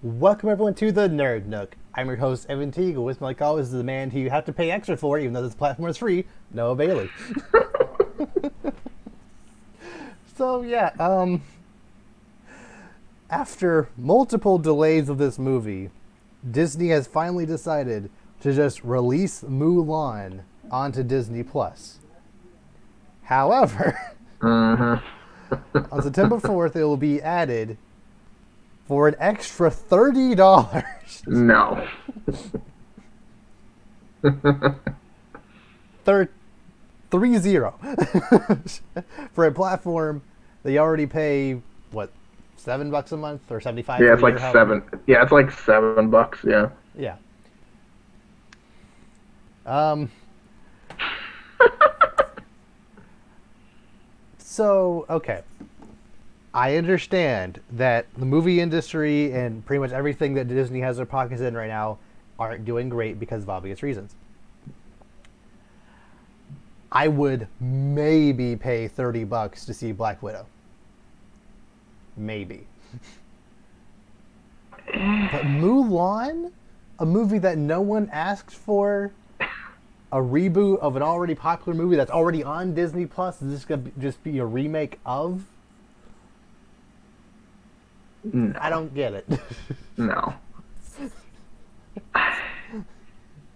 Welcome everyone to the Nerd Nook. I'm your host Evan Teagle. With me, like always, is the man who you have to pay extra for, even though this platform is free. Noah Bailey. So yeah, after multiple delays of this movie, Disney has finally decided to just release Mulan onto Disney Plus. However, on September 4th, it will be added for an extra $30. No. 30 for a platform that you already pay what, $7 a month or 75? Yeah, it's like seven. Yeah, it's like $7. Yeah. Yeah. So okay, I understand that the movie industry and pretty much everything that Disney has their pockets in right now aren't doing great because of obvious reasons. I would maybe pay $30 to see Black Widow. Maybe. But Mulan, a movie that no one asked for, a reboot of an already popular movie that's already on Disney Plus, is this going to just be a remake of? No. I don't get it. No.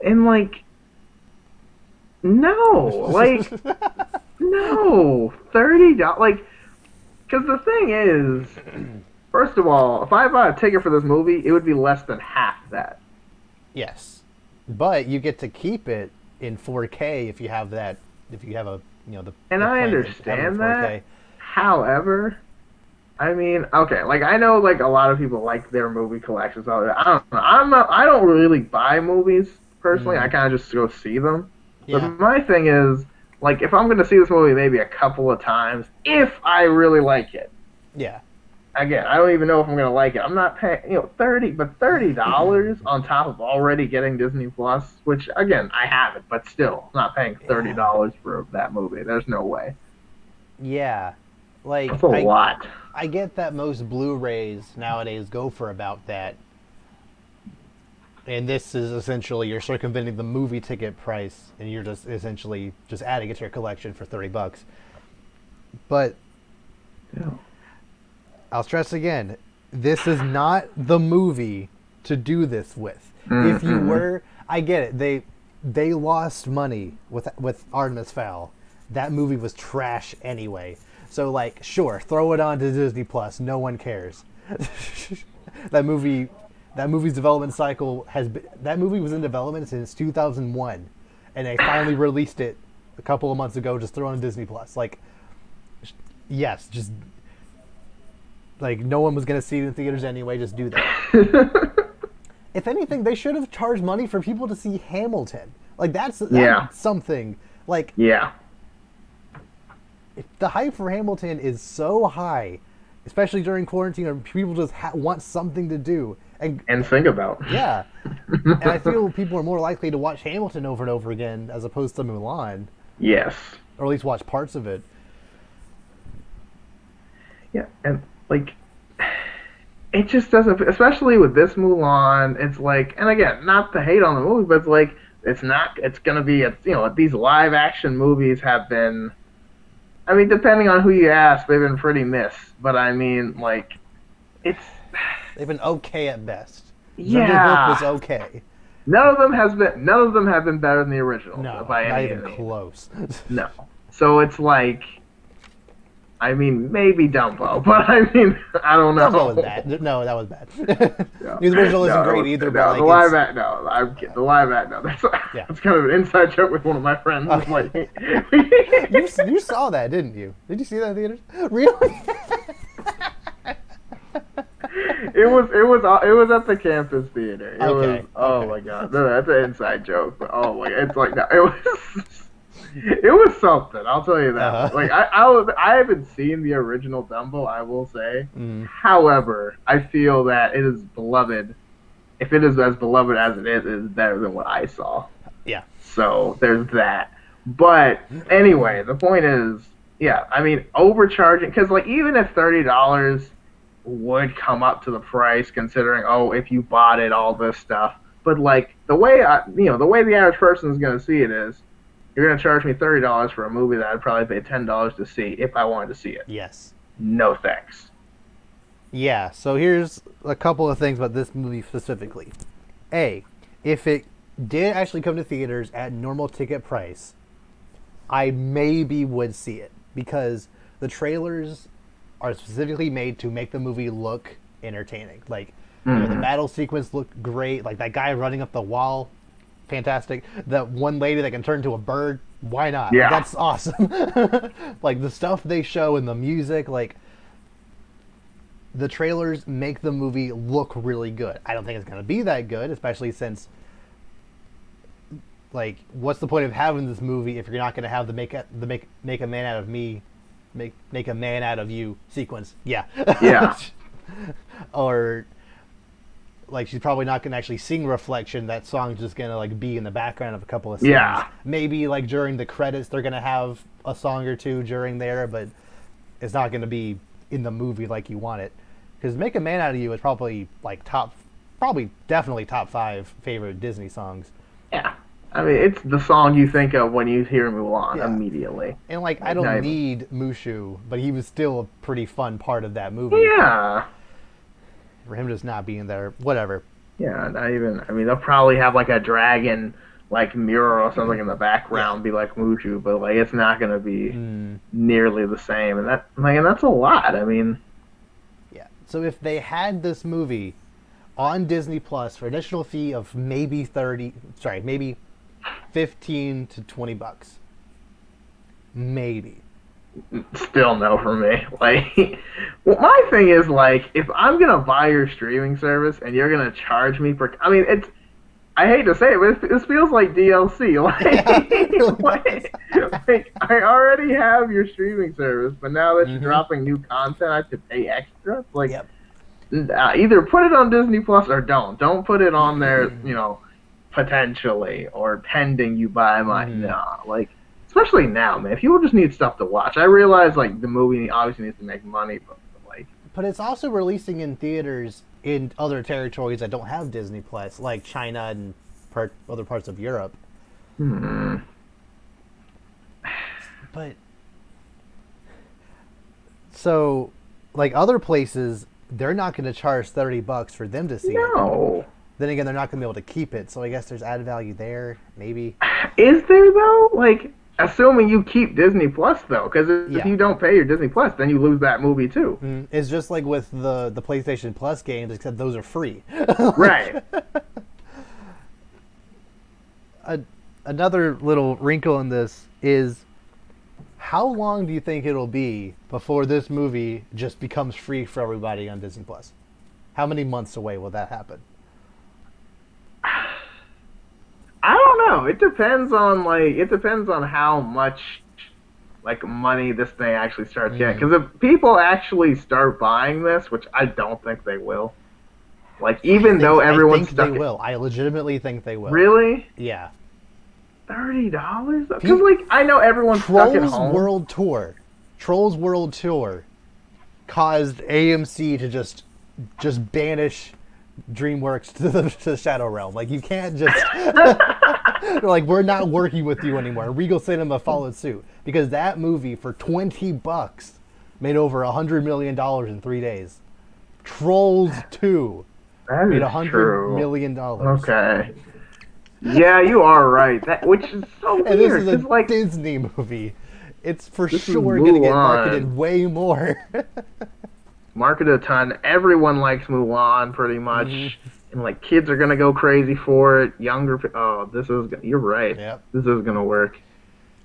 And like, no, like, no, $30. Like, because the thing is, first of all, if I bought a ticket for this movie, it would be less than half that. Yes, but you get to keep it in 4K if you have that. If you have a, the. And the I plan to have it in understand 4K. that. However, I mean, okay, like I know, like a lot of people like their movie collections. All that. I don't know. I don't really buy movies personally. I kind of just go see them. Yeah. But my thing is, like, if I'm going to see this movie maybe a couple of times, if I really like it. Yeah. Again, I don't even know if I'm going to like it. I'm not paying, $30 on top of already getting Disney Plus, which again I haven't, but still, I'm not paying $30 for that movie. There's no way. Yeah. Like, That's a lot. I get that most Blu-rays nowadays go for about that. And this is essentially you're circumventing the movie ticket price, and you're just essentially just adding it to your collection for $30. But Yeah. I'll stress again, this is not the movie to do this with. If you were, I get it. They lost money with Artemis Fowl. That movie was trash anyway. So like, sure, throw it on to Disney Plus. No one cares. That movie's development cycle that movie was in development since 2001, and they finally released it a couple of months ago. Just throw it on Disney Plus. Like, yes, just like no one was gonna see it in theaters anyway. Just do that. If anything, they should have charged money for people to see Hamilton. Like that's something. Like Yeah. if the hype for Hamilton is so high, especially during quarantine, or people just want something to do. And think about. Yeah. And I feel people are more likely to watch Hamilton over and over again as opposed to Mulan. Yes. Or at least watch parts of it. Yeah, and like, it just doesn't. Especially with this Mulan, it's like, and again, not to hate on the movie, but it's like, it's not. It's gonna be. These live action movies have been. I mean, depending on who you ask, they've been pretty missed. But I mean, like, it's. They've been okay at best. Yeah. Jungle Book was okay. None of them have been better than the original. No, by not any even means. close. No. So it's like, I mean, maybe Dumbo, but I mean, I don't know. Dumbo was bad. No, that was bad. The original isn't great either. But the like, live act, no, I'm kidding. The live act, no. That's kind of an inside joke with one of my friends. Okay. Like, you saw that, didn't you? Did you see that in theaters? Really? It was at the campus theater. Okay. Oh my god, no, that's an inside joke. But oh my, it's like no, it was something. I'll tell you that. Uh-huh. Like I haven't seen the original Dumbo, I will say. However, I feel that it is beloved. If it is as beloved as it is better than what I saw. Yeah. So there's that. But anyway, the point is, yeah, I mean, overcharging, because like even if $30 would come up to the price considering, oh, if you bought it, all this stuff. But like the way the way the average person is going to see it is, you're going to charge me $30 for a movie that I'd probably pay $10 to see if I wanted to see it. Yes. No thanks. Yeah, so here's a couple of things about this movie specifically. A, if it did actually come to theaters at normal ticket price, I maybe would see it because the trailers are specifically made to make the movie look entertaining. Like, the battle sequence looked great. Like that guy running up the wall, fantastic. That one lady that can turn into a bird, why not? Yeah. Like, that's awesome. Like the stuff they show and the music, like the trailers make the movie look really good. I don't think it's going to be that good, especially since, like, what's the point of having this movie if you're not going to have the make a man out of me, make a man out of you sequence? Yeah. Yeah. Or like she's probably not going to actually sing Reflection. That song's just going to like be in the background of a couple of scenes. Yeah. Maybe like during the credits they're going to have a song or two during there, but it's not going to be in the movie like you want it. Because Make a Man Out of You is probably like definitely top 5 favorite Disney songs. Yeah. I mean, it's the song you think of when you hear Mulan immediately. And like I don't need Mushu, but he was still a pretty fun part of that movie. Yeah. For him just not being there, whatever. Yeah, not even. I mean, they'll probably have like a dragon, like mural or something in the background, be like Mushu, but like it's not gonna be nearly the same, and that's a lot. I mean, yeah. So if they had this movie on Disney Plus for an additional fee of maybe maybe $15 to $20, maybe. Still no for me. Like, well, my thing is like, if I'm gonna buy your streaming service and you're gonna charge me for, I mean, it's, I hate to say it, but this feels like DLC. Like, I already have your streaming service, but now that you're dropping new content, I have to pay extra. It's like, either put it on Disney Plus or don't. Don't put it on there, potentially or pending you buy my, like. Especially now, man. If people just need stuff to watch, I realize like the movie obviously needs to make money, but like. But it's also releasing in theaters in other territories that don't have Disney Plus, like China and other parts of Europe. But so, like other places, they're not going to charge $30 for them to see it. No. Then again, they're not going to be able to keep it, so I guess there's added value there, maybe. Is there though? Like. Assuming you keep Disney Plus, though, because if you don't pay your Disney Plus, then you lose that movie, too. It's just like with the PlayStation Plus games, except those are free. Right. Another little wrinkle in this is, how long do you think it'll be before this movie just becomes free for everybody on Disney Plus? How many months away will that happen? I don't know. It depends on how much like money this thing actually starts getting. Because if people actually start buying this, which I don't think they will, like though everyone's stuck. They will. I legitimately think they will. Really? Yeah. $30? Because like I know everyone's stuck at home. Trolls World Tour caused AMC to just banish DreamWorks to the Shadow Realm. Like, you can't just they're like, we're not working with you anymore. Regal Cinema followed suit because that movie for $20 made over $100 million in 3 days. Trolls 2 made $100 million. Okay. Yeah, you are right. Which is so weird. And this is a like, Disney movie. It's for sure going to get marketed way more. Marketed a ton. Everyone likes Mulan pretty much. And like kids are going to go crazy for it. You're right. Yep. This is going to work.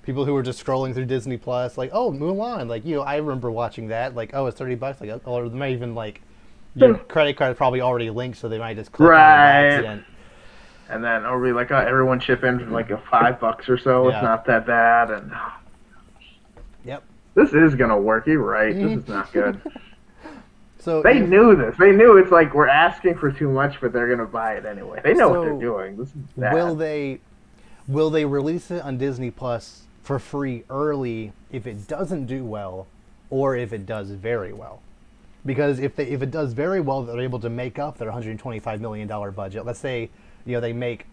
People who are just scrolling through Disney Plus, like, oh, Mulan. Like, I remember watching that. Like, oh, it's $30. Like, or they might even like, your credit card is probably already linked, so they might just click on it by accident. And then it'll be like, everyone chip in for like a $5 or so. Yeah. It's not that bad. And yep. This is going to work. You're right. This is not good. So they knew this. They knew it's like we're asking for too much, but they're going to buy it anyway. They know what they're doing. This is bad. Will they release it on Disney Plus for free early if it doesn't do well, or if it does very well? Because if it does very well, they're able to make up their $125 million budget. Let's say, they make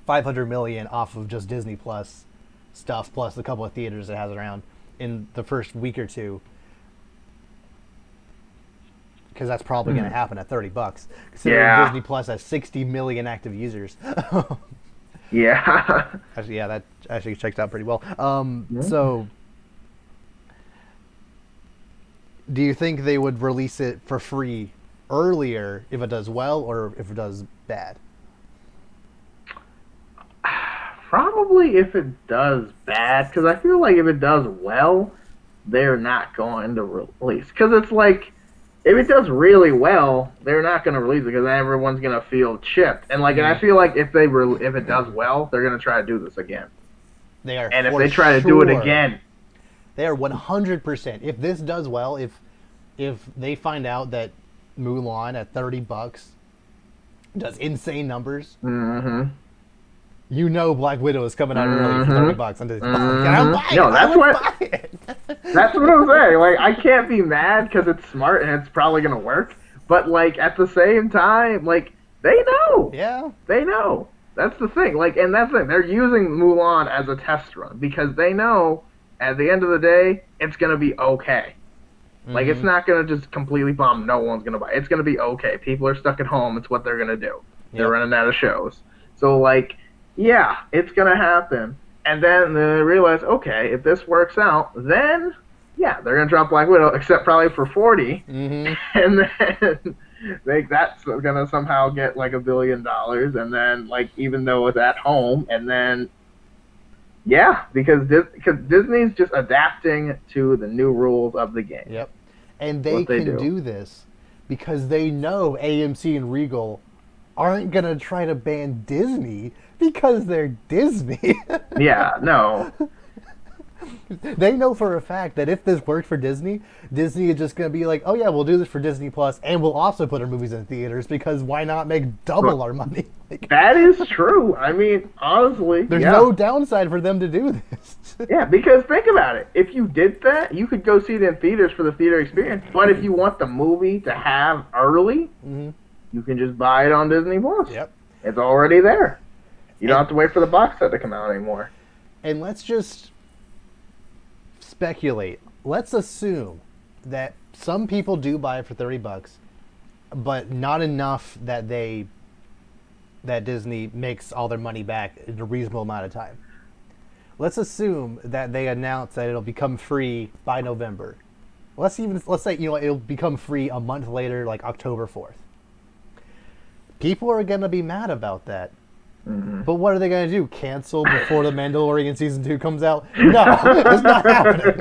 $500 million off of just Disney Plus stuff, plus a couple of theaters it has around in the first week or two. Because that's probably going to happen at $30. Considering Disney Plus has 60 million active users. Yeah. Actually, that actually checks out pretty well. So, do you think they would release it for free earlier if it does well, or if it does bad? Probably if it does bad, because I feel like if it does well, they're not going to release. Because it's like, if it does really well, they're not going to release it because everyone's going to feel chipped. And and I feel like if it does well, they're going to try to do this again. They are. And if they try to do it again, they are 100%. If this does well, if they find out that Mulan at $30 does insane numbers, Black Widow is coming out early for $30 on Disney. That's what I'm saying. Like, I can't be mad because it's smart and it's probably gonna work. But like at the same time, like they know. Yeah. They know. That's the thing. Like, and that's the thing. They're using Mulan as a test run because they know at the end of the day it's gonna be okay. Like, it's not gonna just completely bomb. No one's gonna buy it. It's gonna be okay. People are stuck at home. It's what they're gonna do. They're running out of shows. So like, yeah, it's gonna happen. And then they realize, okay, if this works out, then yeah, they're gonna drop Black Widow, except probably for 40, and then that's gonna somehow get like $1 billion, and then like even though it's at home, and then because Disney's just adapting to the new rules of the game. Yep, and they can do this because they know AMC and Regal aren't gonna try to ban Disney because they're Disney. Yeah, no. They know for a fact that if this worked for Disney is just going to be like, oh yeah, we'll do this for Disney Plus, and we'll also put our movies in theaters because why not make double our money? That is true. I mean, honestly, there's no downside for them to do this. Yeah, because think about it. If you did that, you could go see it in theaters for the theater experience. But if you want the movie to have early, you can just buy it on Disney Plus. Yep, it's already there. You don't have to wait for the box set to come out anymore. And let's just speculate. Let's assume that some people do buy it for $30, but not enough that Disney makes all their money back in a reasonable amount of time. Let's assume that they announce that it'll become free by November. Let's say it'll become free a month later, like October 4th. People are gonna be mad about that. But what are they going to do? Cancel before The Mandalorian Season 2 comes out? No, it's not happening.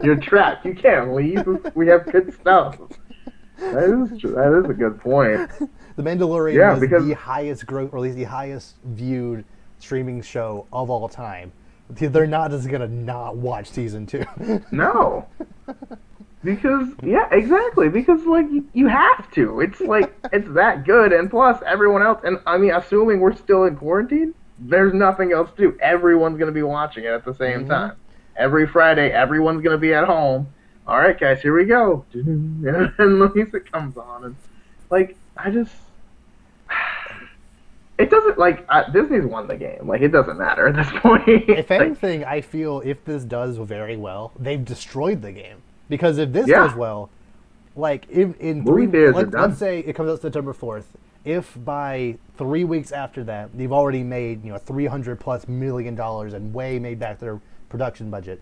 You're trapped. You can't leave. We have good stuff. That is true. That is a good point. The Mandalorian is the highest growth, or at least the highest viewed streaming show of all time. They're not just going to not watch Season 2. No. Because, yeah, exactly. Because, like, you have to. It's like, it's that good. And plus, everyone else, and I mean, assuming we're still in quarantine, there's nothing else to do. Everyone's going to be watching it at the same time. Every Friday, everyone's going to be at home. All right, guys, here we go. And the music comes on. And, like, it doesn't, like, Disney's won the game. Like, it doesn't matter at this point. If anything, I feel if this does very well, they've destroyed the game. Because if this does well, like in 3 weeks, let's say it comes out September 4th. If by 3 weeks after that they've already made $300+ million and way made back their production budget,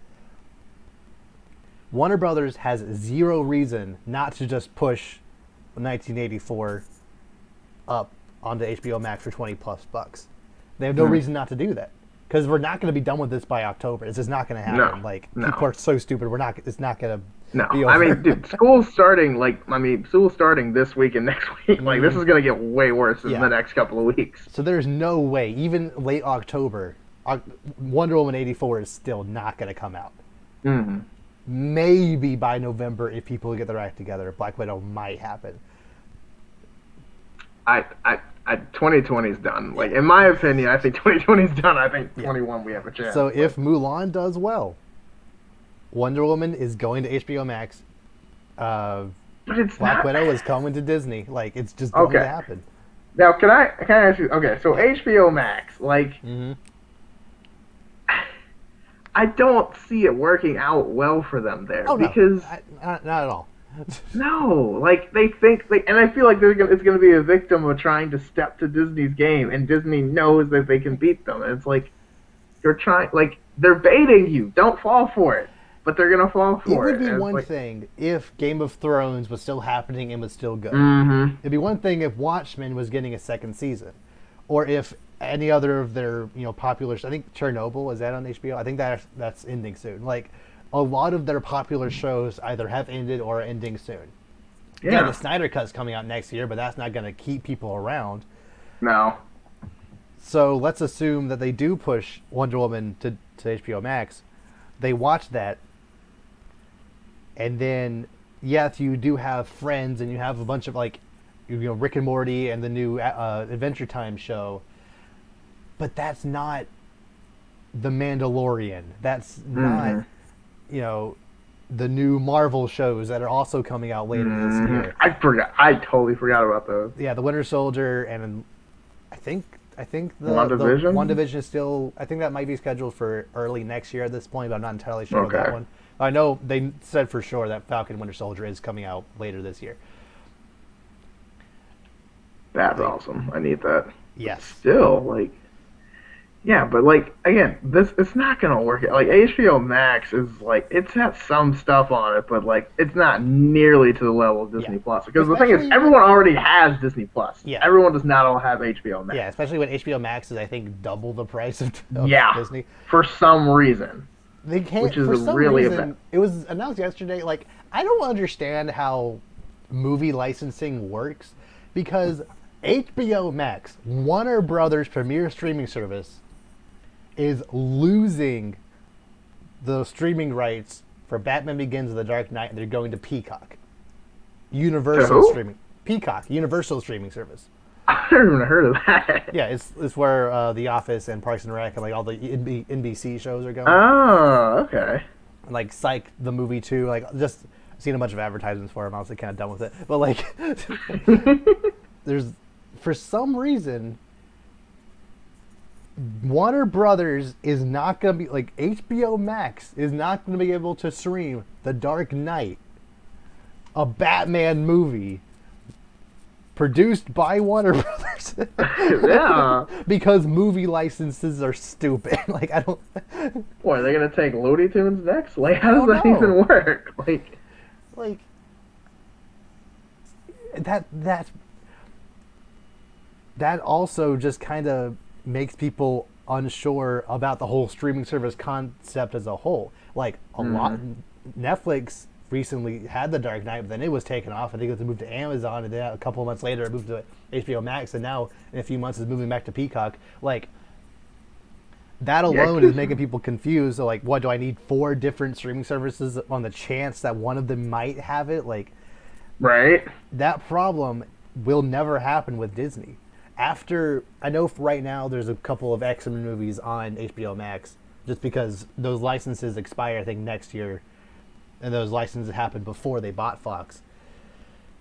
Warner Brothers has zero reason not to just push 1984 up onto HBO Max for $20+. They have no reason not to do that. Because we're not going to be done with this by October. It's just not going to happen. No. People are so stupid. It's not going to be over. I mean, dude, school's starting this week and next week. Like, this is going to get way worse in the next couple of weeks. So there's no way, even late October, Wonder Woman 84 is still not going to come out. Maybe by November, if people get their act together, Black Widow might happen. 2020 is done. Like, in my opinion, I think 2020 is done. I think 21 we have a chance. So if Mulan does well, Wonder Woman is going to HBO Max. Uh, But it's Black not. Widow is coming to Disney. Like, it's just going to Okay. happen. Now, can I ask you? Okay, so HBO Max, like, Mm-hmm. I don't see it working out well for them there Oh no, because not at all. no, like they think like, and I feel like it's gonna be a victim of trying to step to Disney's game, and Disney knows that they can beat them, and it's like you're trying, like they're baiting you. Don't fall for it, but they're gonna fall It for would it. be And it's one like, thing if Game of Thrones was still happening and was still good. mm-hmm. It'd be one thing if Watchmen was getting a second season, or if any other of their popular. I think Chernobyl, is that on HBO? I think that's ending soon. Like a lot of their popular shows either have ended or are ending soon. Yeah, the Yeah, Snyder Cut's coming out next year, but that's not going to keep people around. no, So let's assume that they do push Wonder Woman to HBO Max. They watch that, and then yes, you do have Friends, and you have a bunch of like, Rick and Morty and the new Adventure Time show. But that's not the Mandalorian. That's not, the new Marvel shows that are also coming out later this year. I forgot. I totally forgot about those. Yeah, the Winter Soldier, and I think the WandaVision? WandaVision is still. I think that might be scheduled for early next year at this point, but I'm not entirely sure of that Okay. one. I know they said for sure that Falcon Winter Soldier is coming out later this year. That's awesome. I need that. Yes. Still, like, yeah, but like again, it's not gonna work. Like HBO Max is like it's got some stuff on it, but like it's not nearly to the level of Disney Yeah. Plus. Because the thing is, Especially everyone already has Disney Plus. Yeah. Everyone does not all have HBO Max. Yeah, especially when HBO Max is, I think, double the price of Yeah. Disney. For some reason. They can't. Which is for some really reason, it was announced yesterday. Like, I don't understand how movie licensing works, because HBO Max, Warner Brothers' premier streaming service, is losing the streaming rights for Batman Begins and The Dark Knight, and they're going to Peacock. Universal who? streaming. Peacock, Universal streaming service. I never even heard of that. Yeah, it's where The Office and Parks and Rec and like all the NBC shows are going. Oh, okay. Like Psych the movie too. Like just seen a bunch of advertisements for them. I was kind of done with it. But like, there's for some reason Warner Brothers is not gonna be like HBO Max is not gonna be able to stream The Dark Knight, a Batman movie produced by Warner Brothers. Yeah. Because movie licenses are stupid. Like I don't. Boy, are they gonna take Looney Tunes next? Like, how does don't that know. even work? Like that also just kind of makes people unsure about the whole streaming service concept as a whole. Like a lot, Netflix recently had The Dark Knight, but then it was taken off. I think it was moved to Amazon, and then a couple of months later it moved to HBO Max, and now in a few months it's moving back to Peacock. Like that alone is making people confused. So like, what do I need 4 different streaming services on the chance that one of them might have it? Like, Right? that problem will never happen with Disney. After, I know right now there's a couple of X-Men movies on HBO Max, just because those licenses expire, I think, next year, and those licenses happened before they bought Fox.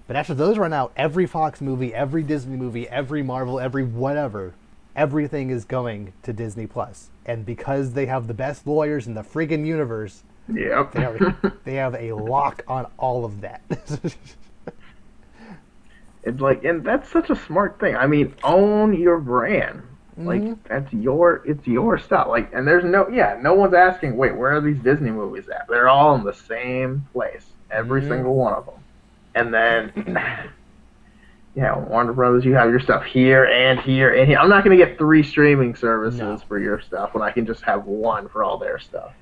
But after those run out, every Fox movie, every Disney movie, every Marvel, every whatever, everything is going to Disney Plus. And because they have the best lawyers in the friggin' universe, Yep. they have a lock on all of that. It's like, and that's such a smart thing. I mean, own your brand. Like, it's your stuff. Like, and there's no one's asking, wait, where are these Disney movies at? They're all in the same place, every single one of them. And then, Warner Brothers, you have your stuff here and here and here. I'm not going to get 3 streaming services for your stuff when I can just have one for all their stuff.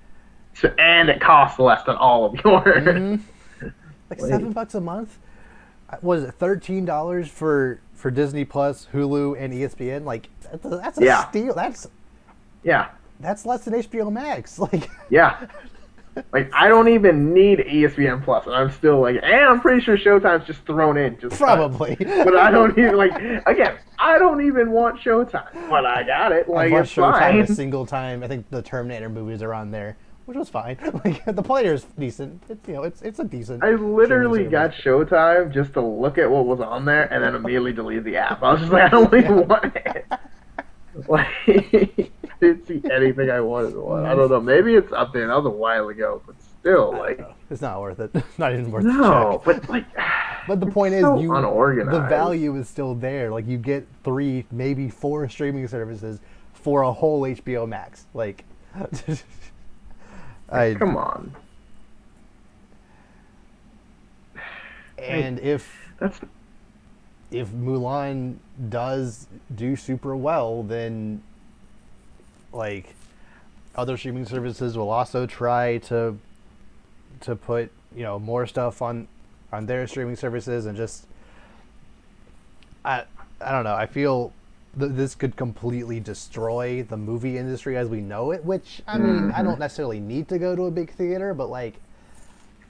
So, and it costs less than all of yours. Like $7 a month? Was it $13 for Disney Plus, Hulu, and ESPN? Like that's a steal. That's less than HBO Max. Like like I don't even need ESPN Plus, and I'm still like, and I'm pretty sure Showtime's just thrown in, probably. But I don't even I don't even want Showtime, but I got it. Like, I've watched it's Showtime fine. a single time. I think the Terminator movies are on there. which was fine. Like the player's decent. It's it's a decent. I streaming literally service. got Showtime just to look at what was on there and then immediately delete the app. I was just like, I don't even want it. Like, I didn't see anything I wanted to watch. I don't know. Maybe it's updated. That was a while ago, but still, I don't like, know. It's not worth it. It's not even worth the no. check. But like, But the it's point is, so the unorganized. value is still there. Like you get 3, maybe 4 streaming services for a whole HBO Max. Like, I Come on. and That's if Mulan does do super well, then like other streaming services will also try to put more stuff on their streaming services, and just I don't know. I feel this could completely destroy the movie industry as we know it. Which I mean, I don't necessarily need to go to a big theater, but like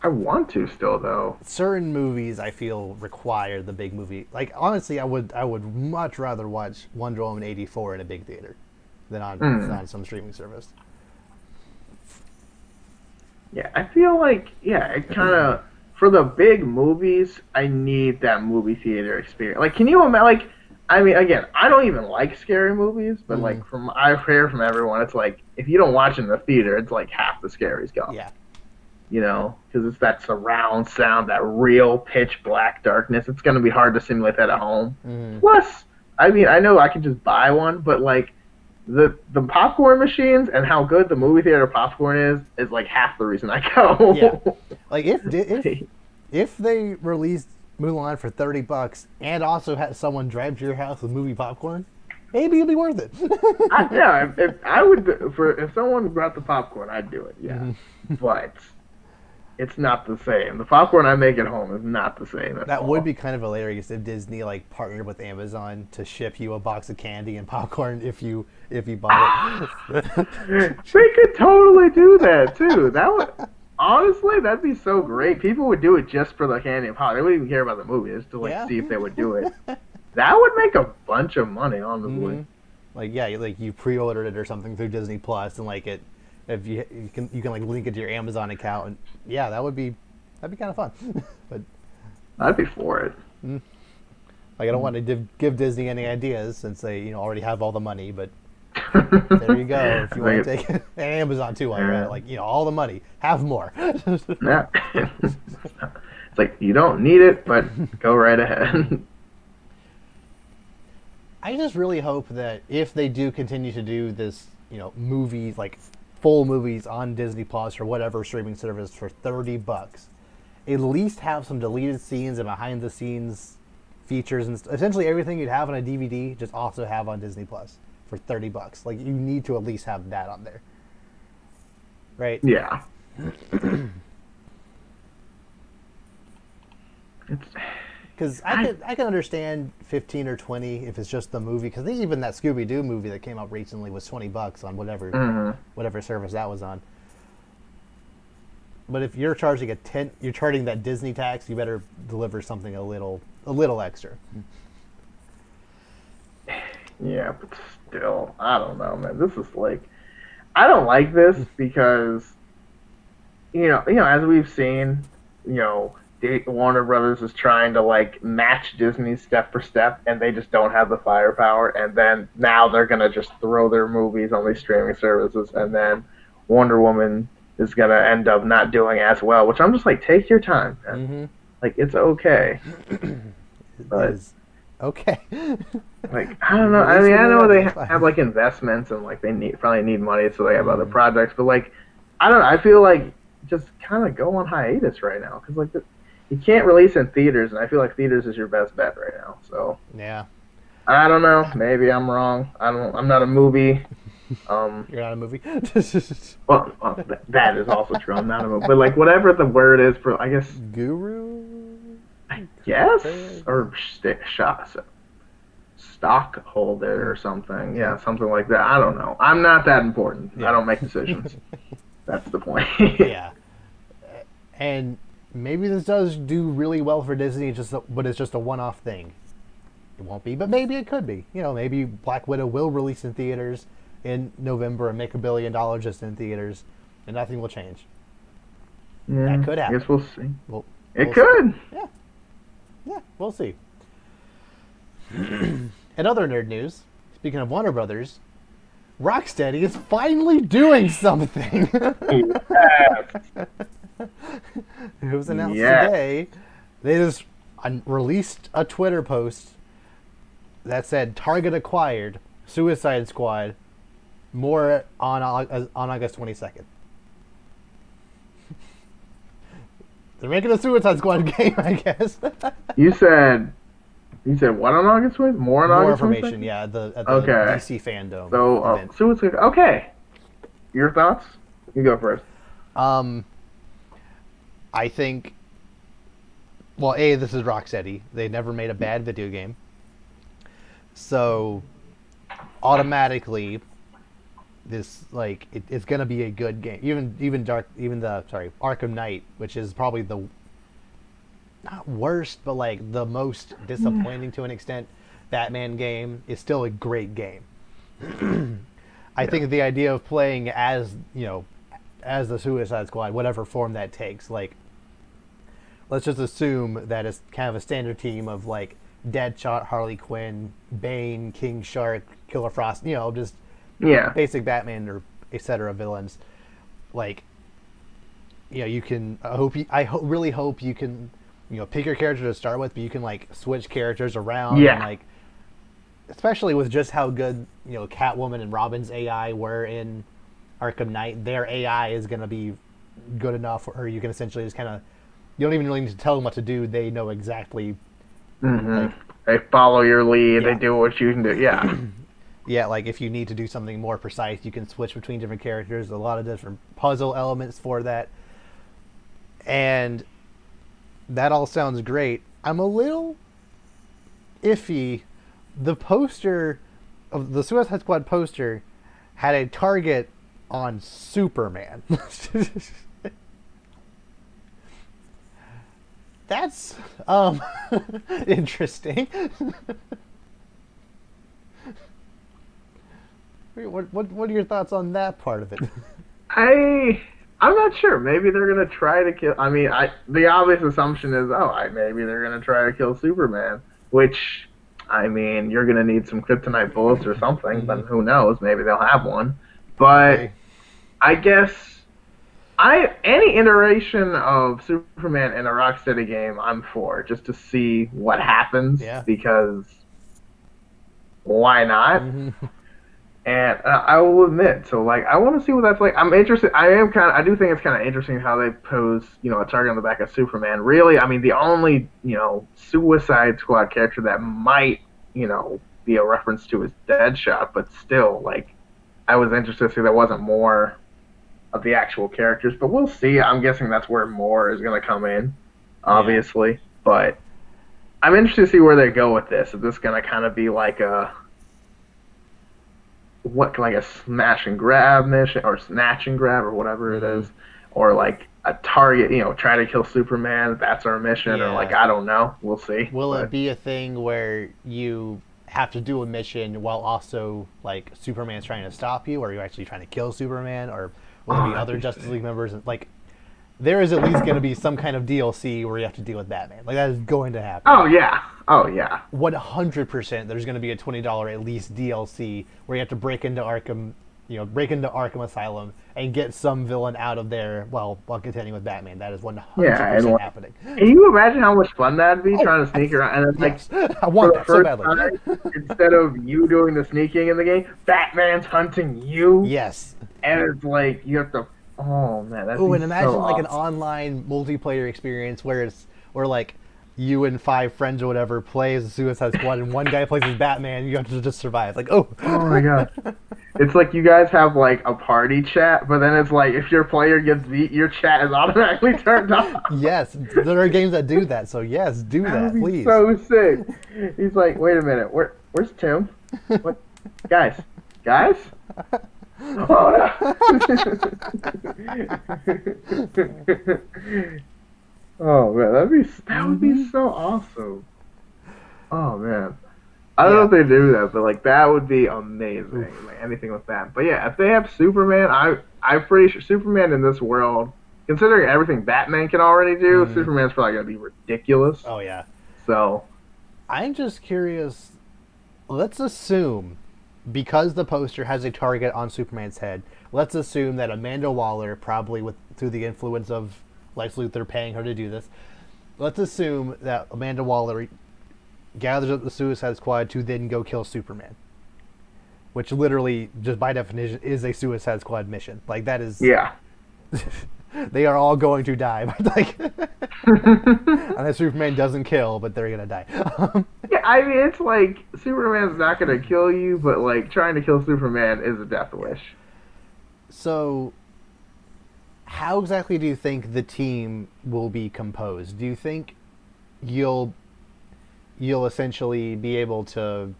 I want to still though. certain movies, I feel require the big movie. Like honestly, I would much rather watch Wonder Woman 84 in a big theater than on some streaming service. Yeah, I feel like it kind of for the big movies, I need that movie theater experience. Like, can you imagine? Like, I mean, again, I don't even like scary movies, but like I've heard from everyone, it's like if you don't watch it in the theater, it's like half the scary's gone. Yeah. Because it's that surround sound, that real pitch black darkness. It's going to be hard to simulate that at home. Plus, I mean, I know I could just buy one, but like the popcorn machines and how good the movie theater popcorn is like half the reason I go. Yeah. Like if they released Mulan for $30 and also had someone drive to your house with movie popcorn, maybe it'd be worth it. If someone brought the popcorn, I'd do it. Yeah, but it's not the same. The popcorn I make at home is not the same at That all. would be kind of hilarious if Disney like partnered with Amazon to ship you a box of candy and popcorn if you bought it. They could totally do that too. That would honestly, that'd be so great. People would do it just for the candy and popcorn. They wouldn't even care about the movie, just to see if they would do it. That would make a bunch of money, honestly. Like like you pre-ordered it or something through Disney Plus, and like if you can like link it to your Amazon account, and that'd be kind of fun. But I'd be for it. like I don't want to give Disney any ideas since they already have all the money, but there you go. If you want to take it, and Amazon too, while you're at it, like all the money, have more. Yeah. It's like you don't need it, but go right ahead. I just really hope that if they do continue to do this, movies like full movies on Disney Plus or whatever streaming service for $30, at least have some deleted scenes and behind the scenes features and essentially everything you'd have on a DVD, just also have on Disney Plus for $30. Like you need to at least have that on there, right? Yeah. Because I can understand 15 or 20 if it's just the movie. Because even that Scooby Doo movie that came out recently was $20 on whatever service that was on. But if you're charging you're charging that Disney tax, you better deliver something a little extra. Yeah, but still, I don't know, man. This is like, I don't like this because, as we've seen, Warner Brothers is trying to like match Disney step for step, and they just don't have the firepower. And then now they're gonna just throw their movies on these streaming services, and then Wonder Woman is gonna end up not doing as well. Which I'm just like, take your time, man. Like it's okay. But It's okay. like I don't know. I mean, I know they have like investments and like they probably need money, so they have other projects. But like, I don't know. I feel like just kind of go on hiatus right now because like you can't release in theaters, and I feel like theaters is your best bet right now. So Yeah. I don't know. Maybe I'm wrong. I'm not a movie. You're not a movie. Well, that is also true. I'm not a movie, but like whatever the word is for, I guess. Guru. Yes, or stockholder or something. Yeah, something like that. I don't know. I'm not that important. I don't make decisions. That's the point. Yeah. And maybe this does do really well for Disney, but it's just a one-off thing. It won't be, but maybe it could be. Maybe Black Widow will release in theaters in November and make $1 billion just in theaters, and nothing will change. Yeah, That could I happen. guess we'll see. We'll, It we'll could. See. Yeah, we'll see. In other nerd news, speaking of Warner Brothers, Rocksteady is finally doing something. Yes. It was announced Yes. today. They just released a Twitter post that said Target acquired Suicide Squad. More on August 22nd. They're making a Suicide Squad game, I guess. You said what on August 20th? More on More August 22nd? information, yeah, at the Okay. DC fandom So, event. Suicide. Okay. Your thoughts? You go first. I think, well, this is Rocksteady. They never made a bad video game. So, automatically, this, like, it's going to be a good game. Even Arkham Knight, which is probably the, not worst, but, like, the most disappointing to an extent, Batman game, is still a great game. I think the idea of playing as the Suicide Squad, whatever form that takes, like, let's just assume that it's kind of a standard team of, like, Deadshot, Harley Quinn, Bane, King Shark, Killer Frost, just basic Batman or etc. villains. Like, you can. Really hope you can, pick your character to start with, but you can, like, switch characters around. Yeah. And, like, especially with just how good Catwoman and Robin's AI were in Arkham Knight, their AI is going to be good enough, or you can essentially just kind of, you don't even really need to tell them what to do. They know exactly. Like, they follow your lead. Yeah. They do what you can do. Yeah. Yeah, like if you need to do something more precise, you can switch between different characters. A lot of different puzzle elements for that. And that all sounds great. I'm a little iffy. The poster of the Suicide Squad poster had a target on Superman. That's interesting. What are your thoughts on that part of it? I'm not sure. Maybe they're gonna try to kill. I mean, the obvious assumption is, maybe they're gonna try to kill Superman. Which, I mean, you're gonna need some kryptonite bullets or something. But who knows? Maybe they'll have one. But Okay. I guess any iteration of Superman in a Rocksteady game, I'm for, just to see what happens. Yeah. Because why not? Mm-hmm. And I will admit, so, like, I want to see what that's like. I'm interested. I do think it's kind of interesting how they pose, a target on the back of Superman. Really, I mean, the only, Suicide Squad character that might, be a reference to is Deadshot, but still, like, I was interested to see there wasn't more of the actual characters, but we'll see. I'm guessing that's where more is going to come in, obviously. Yeah. But I'm interested to see where they go with this. If this is going to kind of be like a smash and grab mission, or snatch and grab, or whatever it is, or like a target, try to kill Superman, that's our mission, or like, I don't know, we'll see. Will it be a thing where you have to do a mission while also, like, Superman's trying to stop you, or are you actually trying to kill Superman, or will there be other Justice League members? Like, there is at least going to be some kind of DLC where you have to deal with Batman. Like, that is going to happen. Oh yeah. 100% there's going to be a $20 at least DLC where you have to break into Arkham Asylum and get some villain out of there while contending with Batman. That is 100% happening. Can you imagine how much fun that'd be, trying to sneak around? And then, I want that so badly. Time, instead of you doing the sneaking in the game, Batman's hunting you. Yes. And it's like, you have to... Oh, man, that's and imagine, so like, awesome. an online multiplayer experience where like, you and 5 friends or whatever play as a Suicide Squad, and one guy plays as Batman, and you have to just survive. Like, oh my god. It's like you guys have, like, a party chat, but then it's like, if your player gets beat, your chat is automatically turned off. Yes, there are games that do that, so yes, do that, please. So sick. He's like, wait a minute, where's Tim? What? Guys? Oh, no. Oh man, that would be so awesome. Oh man, I don't know if they do that, but like that would be amazing. Like anything with that. But yeah, if they have Superman, I'm pretty sure Superman in this world, considering everything Batman can already do, Mm. Superman's probably gonna be ridiculous. Oh yeah. So I'm just curious. Let's assume, because the poster has a target on Superman's head, let's assume that Amanda Waller, probably through the influence of Lex Luthor paying her to do this, let's assume that Amanda Waller gathers up the Suicide Squad to then go kill Superman, which literally, just by definition, is a Suicide Squad mission. Like that is, yeah. they are all going to die. But like, unless Superman doesn't kill, but they're gonna die. Yeah, I mean, it's like Superman's not gonna kill you, but like trying to kill Superman is a death wish. So, how exactly do you think the team will be composed? Do you think you'll essentially be able to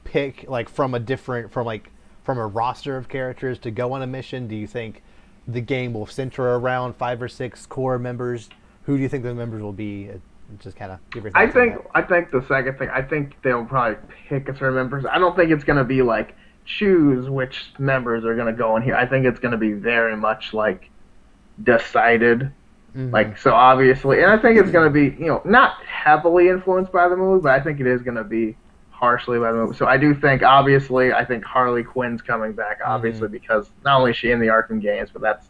pick like from a roster of characters to go on a mission? Do you think the game will center around 5 or 6 core members? Who do you think the members will be? Just kind of give your I thoughts on think that. I think the second thing, I think they'll probably pick a certain members. I don't think it's gonna be like choose which members are gonna go in here. I think it's gonna be very much like decided. Mm-hmm. Like so obviously, and I think it's gonna be not heavily influenced by the movie, but I think it is gonna be partially by the movie. So I do think obviously I think Harley Quinn's coming back Mm-hmm. obviously because not only is she in the Arkham games, but that's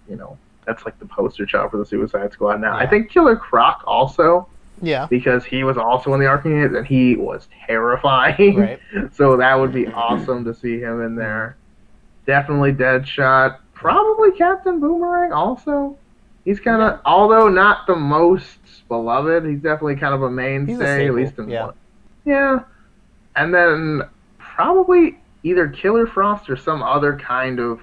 that's like the poster child for the Suicide Squad now. I Yeah. think Killer Croc also Yeah. because he was also in the Arkham games and he was terrifying. Right. So that would be awesome to see him in Mm-hmm. there. Definitely Deadshot. Probably Captain Boomerang also. He's kind Yeah. of, although not the most beloved, he's definitely kind of a He's a mainstay, at staple. least in Yeah. one. Yeah. And then probably either Killer Frost or some other kind of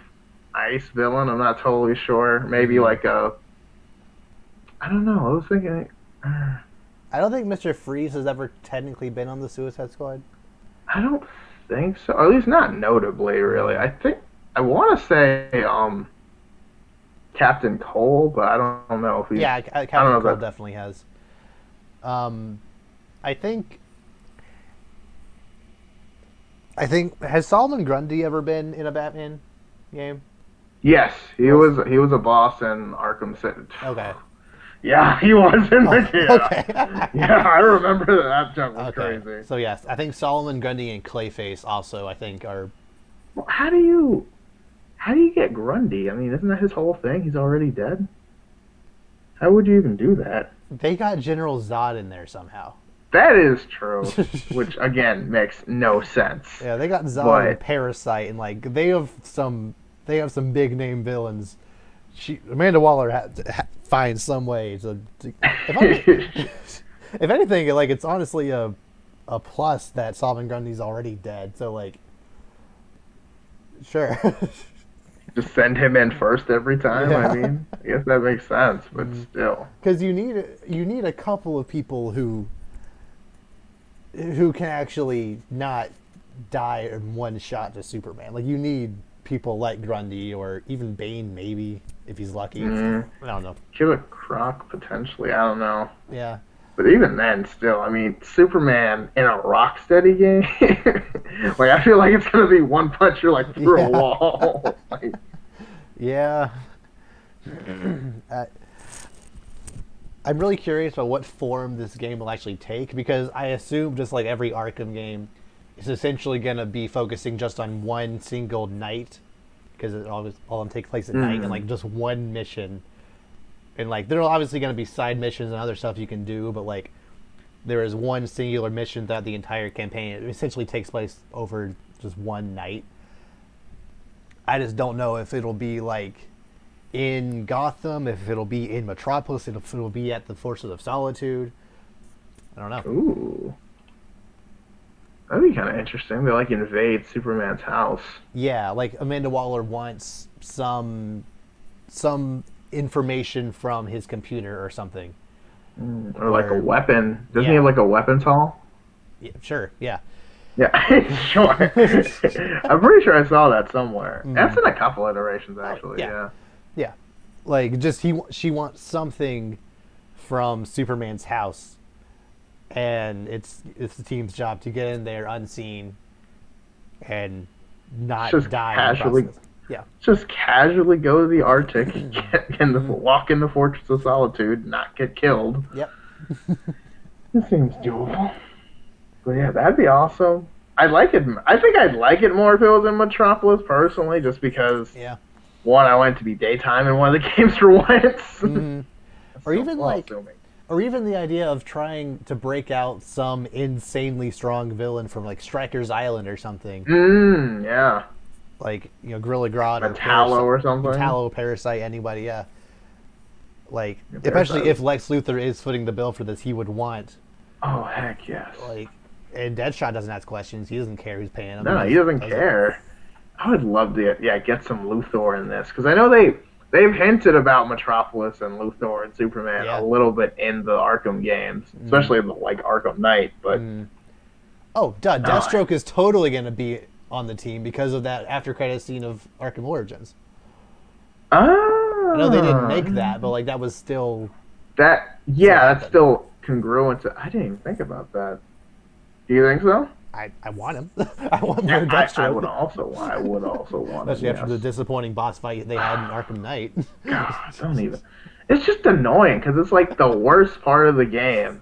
ice villain. I'm not totally sure. Maybe Mm-hmm. like a, I don't know. I was thinking, I don't think Mr. Freeze has ever technically been on the Suicide Squad. I don't think so. Or at least not notably, really. Mm. I think I want to say Captain Cole, but I don't know if he's. Yeah, I don't Captain know Cole if that. definitely has. Um, I think. Has Solomon Grundy ever been in a Batman game? Yes, he Was was a boss in Arkham City. okay. Yeah, he was in Oh, the okay. yeah. I remember that. That jump was Okay. crazy. So yes, I think Solomon Grundy and Clayface also I think are Well, how do you get Grundy? I mean, isn't that his whole thing? He's already dead. How would you even do that? they got General Zod in there somehow. That is true, which again makes no sense. Yeah, they got Zod and But Parasite and like they have some big name villains. Amanda Waller had to find some way to if anything, like it's honestly a plus that Solomon Grundy's already dead. So like, sure. just send him in first every time. Yeah. I mean, I guess that makes sense, but still. Because you need a couple of people who can actually not die in one shot to Superman. Like you need people like Grundy or even Bane, maybe if he's lucky. I don't know. Killer Croc potentially. I don't know. Yeah. But even then, still, I mean, Superman in a Rocksteady game, like I feel like it's gonna be one puncher like through a Yeah. wall. Like, Yeah. I'm really curious about what form this game will actually take because I assume just like every Arkham game, it's essentially going to be focusing just on one single night because it all of them take place at night and like just one mission. And like there are obviously going to be side missions and other stuff you can do, but like there is one singular mission throughout the entire campaign. It essentially takes place over just one night. I just don't know if it'll be like in Gotham, if it'll be in Metropolis, if it'll be at the Forces of Solitude. I don't know. ooh, that'd be kind of interesting. They like invade Superman's house. Yeah, like Amanda Waller wants some information from his computer or something. Or like a weapon. Doesn't he Yeah. have like a weapons hall? Yeah, sure, yeah. Yeah, sure. I'm pretty sure I saw that somewhere. That's in a couple iterations, actually. yeah. Yeah. Yeah. Like just she wants something from Superman's house and it's the team's job to get in there unseen and not Just die in the casually, process. Yeah. Just casually go to the Arctic, walk in the Fortress of Solitude, not get killed. Yep. It seems doable. But yeah, that'd be awesome. I'd like it. I think I'd like it more if it was in Metropolis, personally, just because Yeah. one, I want it to be daytime in one of the games for once. Or even like, assuming. or even the idea of trying to break out some insanely strong villain from like Stryker's Island or something, Yeah. like Gorilla Grodd or Metallo or something. Metallo, Parasite, anybody, yeah. Like, Yeah, especially Parasite. if Lex Luthor is footing the bill for this, he would want Oh heck yes. like, and Deadshot doesn't ask questions. He doesn't care who's paying him. No, he just doesn't does it. care. I would love to, get some Luthor in this because I know they've hinted about Metropolis and Luthor and Superman Yeah. a little bit in the Arkham games, especially in the Arkham Knight. But Oh, duh, Deathstroke is totally going to be on the team because of that after credit scene of Arkham Origins. I know they didn't make that, but like that was still that's happened. still congruent to. I didn't even think about that. Do you think so? I want him. I want more I Deathstroke. would also want Especially him, after the disappointing boss fight they had in Arkham Knight. God, don't even. It's just annoying because it's like the worst part of the game,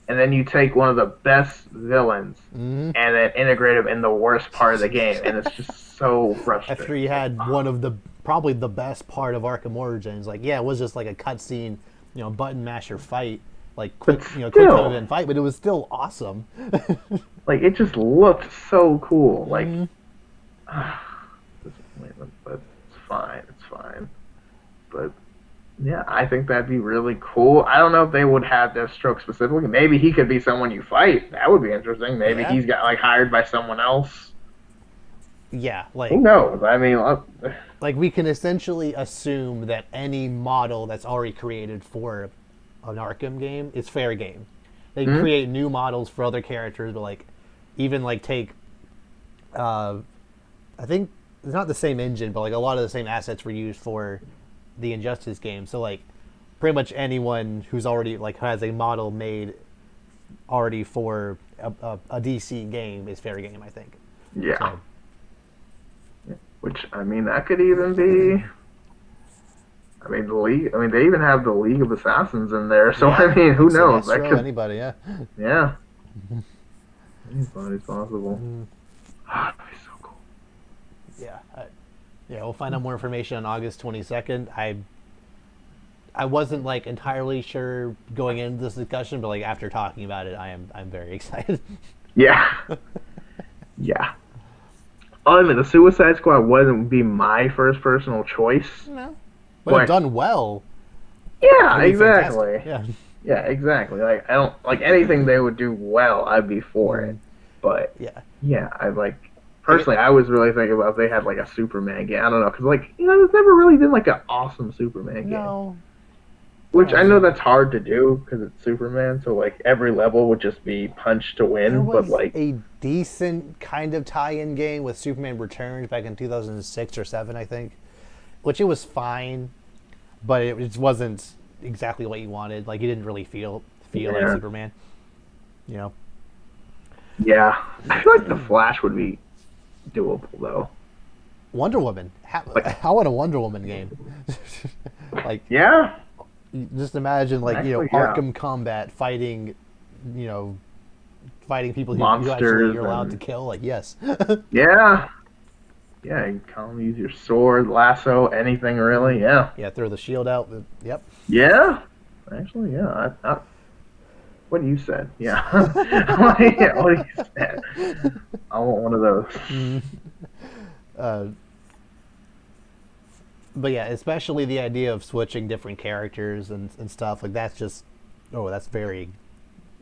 and then you take one of the best villains and then integrate him in the worst part of the game, and it's just so frustrating. After you had one of the probably the best part of Arkham Origins, like it was just like a cutscene, button masher fight, like quick, quick still. time event fight, but it was still awesome. Like it just looked so cool. Like, disappointment, but it's fine. It's fine. But yeah, I think that'd be really cool. I don't know if they would have Deathstroke specifically. Maybe he could be someone you fight. That would be interesting. Maybe Yeah. he's got hired by someone else. Yeah, like Who knows? I mean, like we can essentially assume that any model that's already created for an Arkham game is fair game. They can create new models for other characters, but even take I think it's not the same engine, but a lot of the same assets were used for the Injustice game. So pretty much anyone who's already has a model made already for a DC game is fair game, I think. yeah. So, Which I mean, that could even be. I mean, the League. I mean, they even have the League of Assassins in there. So I mean, who knows? That Sinestro, could. anybody, yeah. Yeah. Anybody's possible. Ah, that'd be so cool. Yeah, we'll find out more information on August 22nd. I wasn't entirely sure going into this discussion, but after talking about it, I'm very excited. Yeah. Yeah. I mean, the Suicide Squad wouldn't be my first personal choice. No, but it's done well. Yeah, It'd be exactly. fantastic. Yeah, exactly. I don't anything they would do well. I'd be for it. But Yeah, I personally. I was really thinking about if they had a Superman game. I don't know because there's never really been an awesome Superman game. No. Which I know that's hard to do because it's Superman. So every level would just be punch to win. There was But a decent kind of tie-in game with Superman Returns back in 2006 or 7, I think, which it was fine, but it just wasn't exactly what you wanted. You didn't really feel like Superman. Yeah, I feel like the Flash would be doable though. Wonder Woman. I want a Wonder Woman game. Yeah. Just imagine Actually, Arkham Combat fighting, fighting people who Monsters actually you're allowed to kill. Yes. Yeah. Yeah, you can call them, use your sword, lasso, anything really. Yeah. Yeah, throw the shield out. Yep. Yeah. Actually, yeah. What you said. Yeah. Yeah, what you said. I want one of those. But yeah, especially the idea of switching different characters and stuff that's just that's very,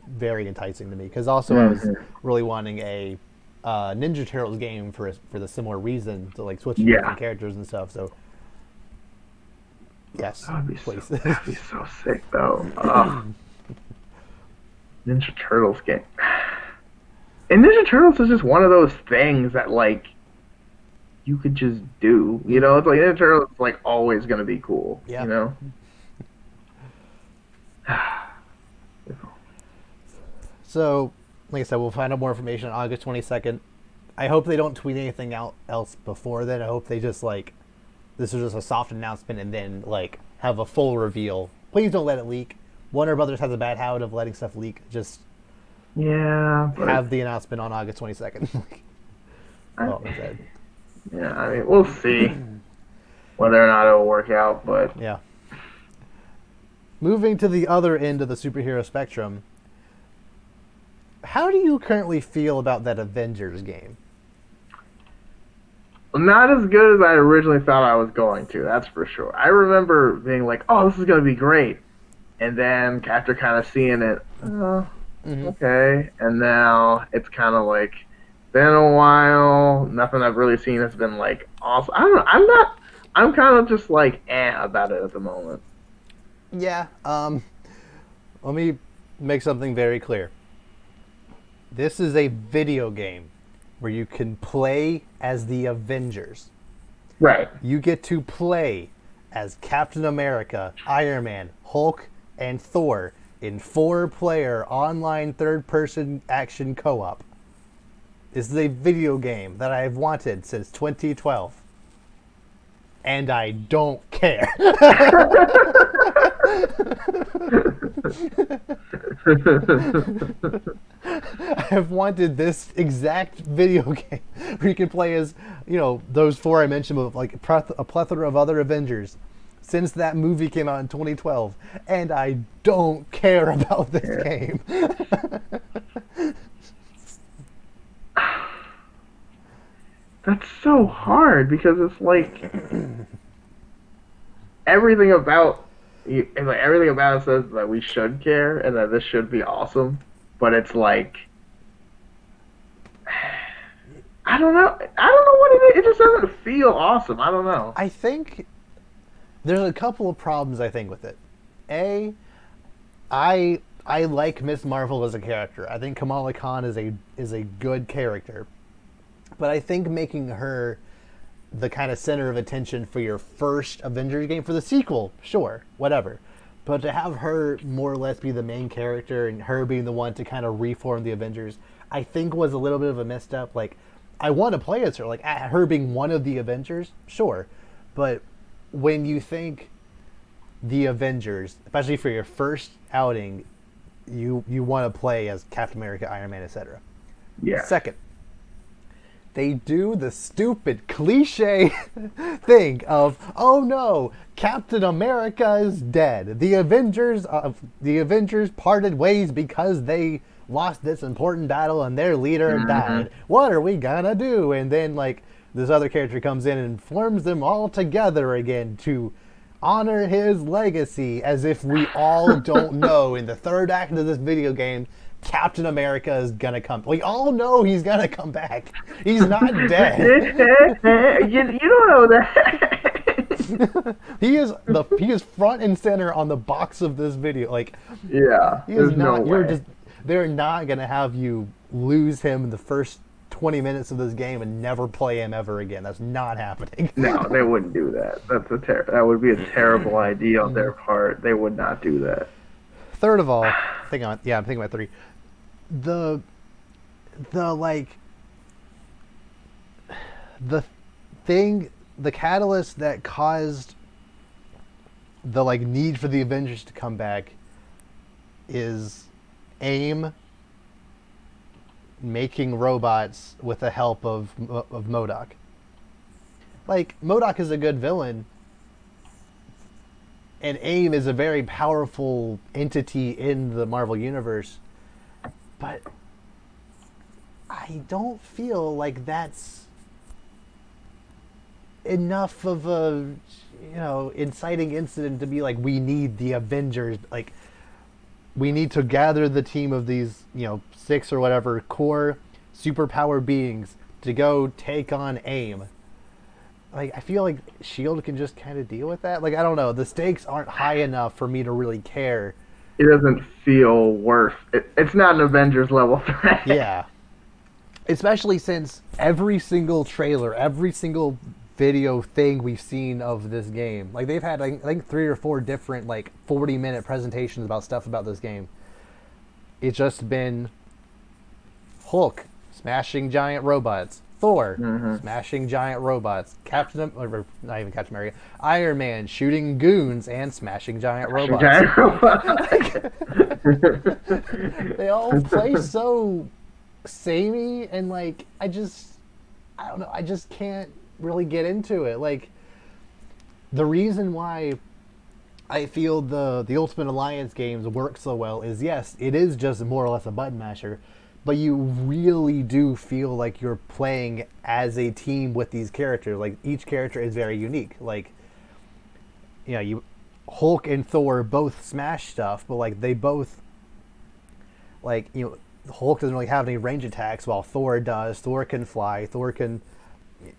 very enticing to me. Because also I was really wanting a Ninja Turtles game for the similar reason to switching different characters and stuff. So yes, please. That'd be so sick though. Ninja Turtles game. And Ninja Turtles is just one of those things that you could just do. It's Ninja Turtles is always gonna be cool. Yeah. So, like I said, we'll find out more information on August 22nd. I hope they don't tweet anything else before then. I hope they just this was just a soft announcement and then like have a full reveal. Please don't let it leak. Warner Brothers has a bad habit of letting stuff leak. Just Yeah, but have the announcement on August 22nd. I, Well, said. yeah, I mean, we'll see whether or not it'll work out. But Yeah. Moving to the other end of the superhero spectrum, how do you currently feel about that Avengers game? not as good as I originally thought I was going to. That's for sure. I remember being like, "Oh, this is gonna be great," and then after kind of seeing it, okay, and now it's kind of like been a while. Nothing I've really seen has been like awesome. I don't know. I'm not. I'm kind of just like about it at the moment. Yeah. Let me make something very clear. This is a video game where you can play as the Avengers. Right. You get to play as Captain America, Iron Man, Hulk, and Thor in 4-player online third-person action co-op. This is a video game that I've wanted since 2012. And I don't care. I've wanted this exact video game where you can play as, those 4 I mentioned, with like a plethora of other Avengers since that movie came out in 2012, and I don't care about this game. That's so hard because it's like everything about everything about it says that we should care and that this should be awesome, but it's like I don't know. I don't know what it is. It just doesn't feel awesome. I don't know. I think there's a couple of problems I think with it. I like Miss Marvel as a character. I think Kamala Khan is a good character. But I think making her the kind of center of attention for your first Avengers game, for the sequel, sure, whatever. But to have her more or less be the main character and her being the one to kind of reform the Avengers, I think was a little bit of a misstep. Like, I want to play as her. Like, her being one of the Avengers, sure. But when you think the Avengers, especially for your first outing, you want to play as Captain America, Iron Man, etc. Yeah. Second, they do the stupid cliche thing of, oh no, Captain America is dead. The Avengers parted ways because they lost this important battle and their leader died. What are we gonna do? And then like this other character comes in and forms them all together again to honor his legacy, as if we all don't know in the third act of this video game Captain America is gonna come. We all know he's gonna come back. He's not dead. you don't know that. He is front and center on the box of this video. Like, yeah, he is not. No way. They're not gonna have you lose him in the first 20 minutes of this game and never play him ever again. That's not happening. No, they wouldn't do that. That would be a terrible idea on their part. They would not do that. Third of all, I'm thinking about 3. The catalyst that caused the like need for the Avengers to come back is AIM making robots with the help of MODOK. Like, MODOK is a good villain, and AIM is a very powerful entity in the Marvel Universe, but I don't feel like that's enough of a, inciting incident to be like, we need the Avengers, like, we need to gather the team of these, 6 or whatever core superpower beings to go take on AIM. Like, I feel like S.H.I.E.L.D. can just kind of deal with that. Like, I don't know. The stakes aren't high enough for me to really care. It doesn't feel worth it. It's not an Avengers level threat. Yeah. Especially since every single trailer, every single video thing we've seen of this game, like, they've had, I think 3 or 4 different, 40-minute presentations about stuff about this game. It's just been Hulk smashing giant robots, Thor Mm-hmm. smashing giant robots. Or not even Captain America. Iron Man shooting goons and smashing giant robots. Giant robot. They all play so samey, and like I don't know. I just can't really get into it. Like the reason why I feel the Ultimate Alliance games work so well is, yes, it is just more or less a button masher, but you really do feel like you're playing as a team with these characters. Like each character is very unique. Like you Hulk and Thor both smash stuff, but like they both Hulk doesn't really have any range attacks while Thor does. Thor can fly. Thor can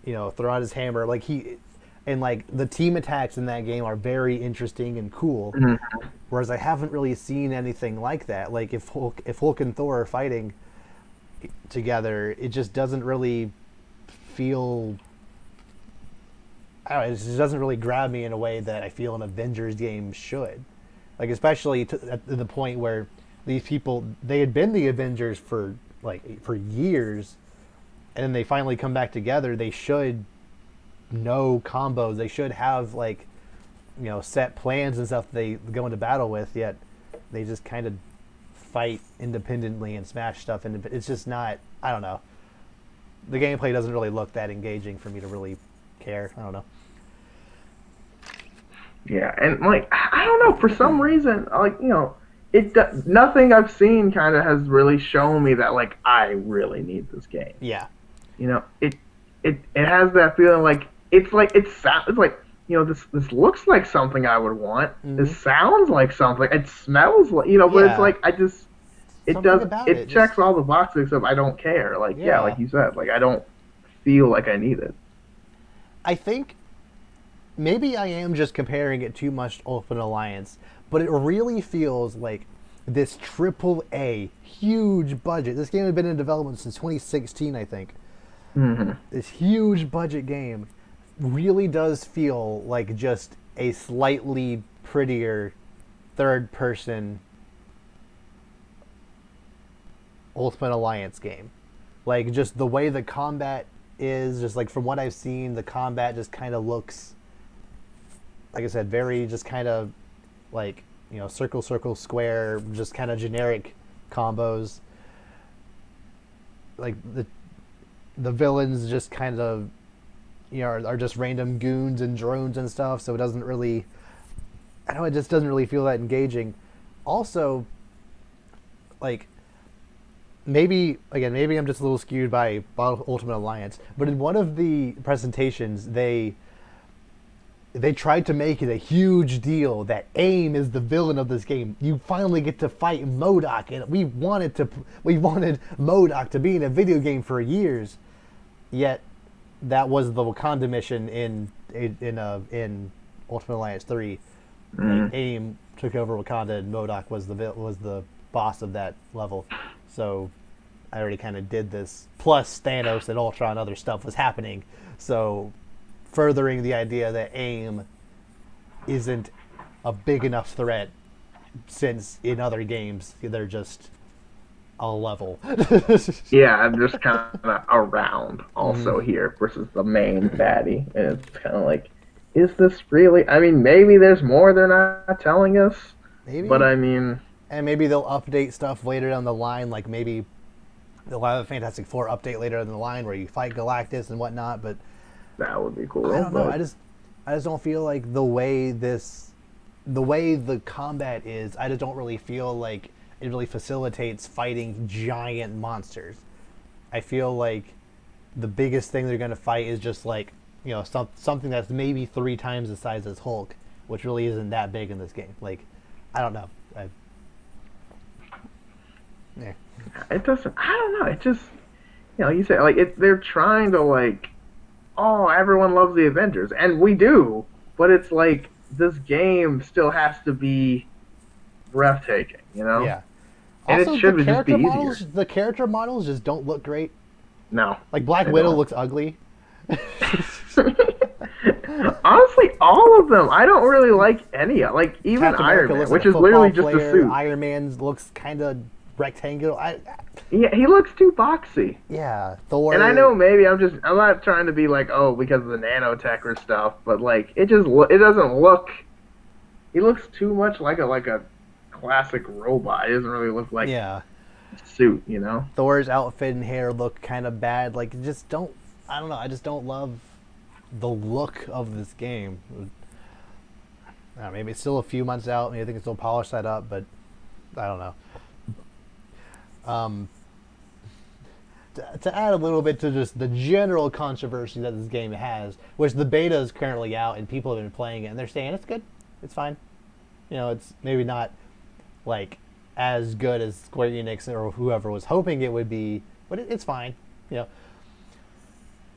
throw out his hammer. Like the team attacks in that game are very interesting and cool. Mm-hmm. Whereas I haven't really seen anything like that. Like if Hulk and Thor are fighting together, it just doesn't really feel. I don't know. It just doesn't really grab me in a way that I feel an Avengers game should. Like especially at the point where these people, they had been the Avengers for years, and then they finally come back together. They should know combos. They should have set plans and stuff they go into battle with. Yet they just kind of fight independently and smash stuff. And it's just not. I don't know. The gameplay doesn't really look that engaging for me to really care. I don't know. Yeah, and I don't know, for some reason, nothing I've seen kind of has really shown me that I really need this game. Yeah. It has that feeling it's like this looks like something I would want. Mm-hmm. This sounds like something. It smells like but it's it checks all the boxes except I don't care. Like you said, I don't feel like I need it. I think maybe I am just comparing it too much to Ultimate Alliance, but it really feels like this AAA, huge budget. This game had been in development since 2016, I think. Mm-hmm. This huge budget game really does feel like just a slightly prettier third-person Ultimate Alliance game. Like, just the way the combat is, just from what I've seen, the combat just kind of looks, like I said, very just kind of circle, circle, square, just kind of generic combos. Like the villains just kind of are just random goons and drones and stuff, so it doesn't really, it just doesn't really feel that engaging. Also, maybe I'm just a little skewed by Ultimate Alliance, but in one of the presentations they tried to make it a huge deal that AIM is the villain of this game. You finally get to fight MODOK, and we wanted MODOK to be in a video game for years. Yet that was the Wakanda mission in Ultimate Alliance 3. Mm-hmm. AIM took over Wakanda, and MODOK was the boss of that level. So I already kind of did this. Plus Thanos and Ultron and other stuff was happening. So furthering the idea that AIM isn't a big enough threat, since in other games they're just a level. Yeah, I'm just kind of around also here versus the main baddie, and it's kind of is this really? I mean, maybe there's more they're not telling us. Maybe, but I mean, and maybe they'll update stuff later down the line. Like maybe they'll have a Fantastic Four update later down the line where you fight Galactus and whatnot. But that would be cool. I don't know. I just don't feel like the way the combat is. I just don't really feel like it really facilitates fighting giant monsters. I feel like the biggest thing they're going to fight is just something that's maybe 3 times the size as Hulk, which really isn't that big in this game. I don't know. Yeah. It doesn't. I don't know. It just, you say they're trying to oh, everyone loves the Avengers, and we do, but it's this game still has to be breathtaking, Yeah. And also, it should just be easier. The character models just don't look great. No. Black Widow looks ugly. Honestly, all of them. I don't really like any. Even Captain Iron America Man, looks which like is literally football just player. a suit. Iron Man looks kind of rectangular. Yeah, he looks too boxy. Yeah, Thor. And I know maybe I'm not trying to be like, oh, because of the nanotech or stuff, but like it doesn't look. He looks too much like a classic robot. He doesn't really look like Yeah, a suit, you know. Thor's outfit and hair look kind of bad. Like, just don't. I don't know. I just don't love the look of this game. Maybe it's still a few months out. Maybe they can still polish that up, but I don't know. To add a little bit to just the general controversy that this game has, which the beta is currently out and people have been playing it and they're saying it's good, it's fine. It's maybe not like as good as Square Enix or whoever was hoping it would be, but it's fine.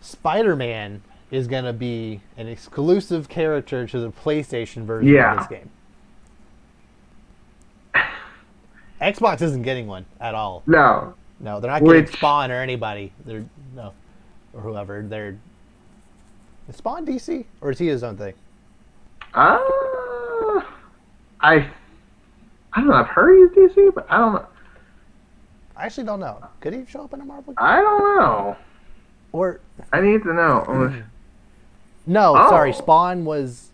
Spider-Man is going to be an exclusive character to the PlayStation version of this game. Xbox isn't getting one at all. No, they're not getting Spawn or anybody. Or whoever. Is Spawn DC or is he his own thing? I don't know. I've heard he's DC, but I don't know. I actually don't know. Could he show up in a Marvel game? I don't know. Or I need to know. No, sorry. Spawn was.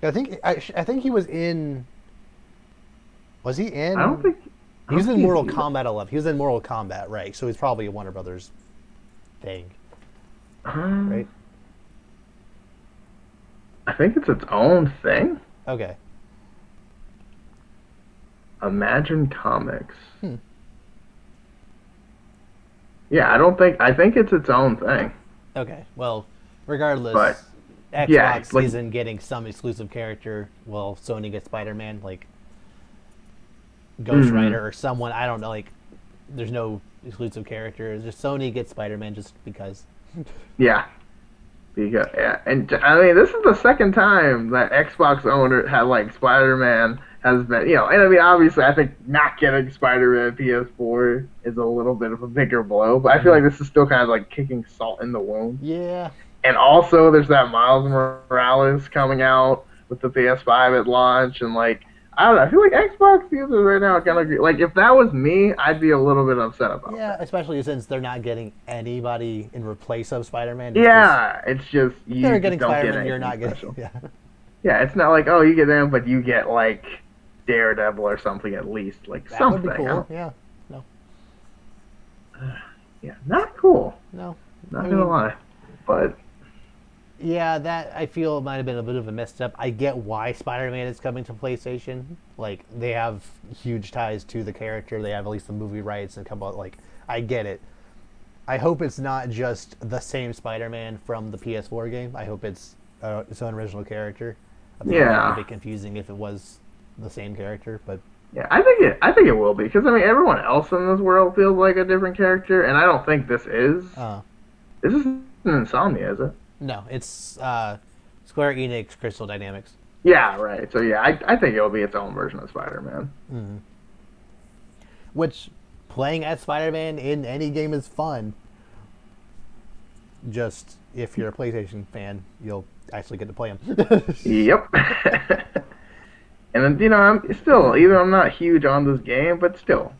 I think he was in. Was he in? I don't think. He was in Mortal Kombat 11. He was in Mortal Kombat, right? So he's probably a Warner Brothers thing, right? I think it's its own thing. Okay. Imagine Comics. Yeah, I think it's its own thing. Okay. Well, regardless, but, Xbox isn't getting some exclusive character. Well, Sony gets Spider-Man, like Ghost Rider or someone. I don't know. Like, there's no exclusive character. It's just Sony gets Spider-Man just because. Yeah. And I mean, this is the second time that Xbox owner had like Spider-Man has been, and I mean, obviously, I think not getting Spider-Man PS4 is a little bit of a bigger blow, but I feel like this is still kind of like kicking salt in the wound. Yeah. And also, there's that Miles Morales coming out with the PS5 at launch, and like, I don't know, I feel like Xbox users right now are kind of like, if that was me, I'd be a little bit upset about that. Yeah, especially since they're not getting anybody in replace of Spider-Man. It's just you they're getting don't Spider-Man, get you're not getting. special. Yeah. Yeah, it's not like, oh, you get them, but you get like Daredevil or something at least, like that something. Would be cool. Yeah. No. Yeah, not cool. No. Not gonna lie, but. Yeah, that I feel might have been a bit of a messed up. I get why Spider-Man is coming to PlayStation. Like, they have huge ties to the character. They have at least the movie rights and like, I get it. I hope it's not just the same Spider-Man from the PS4 game. I hope it's its own original character. I think it would be confusing if it was the same character, but yeah, I think it will be, because I mean, everyone else in this world feels like a different character, and I don't think this is. This isn't Insomnia, is it? No, it's Square Enix Crystal Dynamics. Yeah, right. So yeah, I think it'll be its own version of Spider-Man. Mm-hmm. Which, playing as Spider-Man in any game is fun. Just, if you're a PlayStation fan, you'll actually get to play him. Yep. And then, I'm not huge on this game, but still.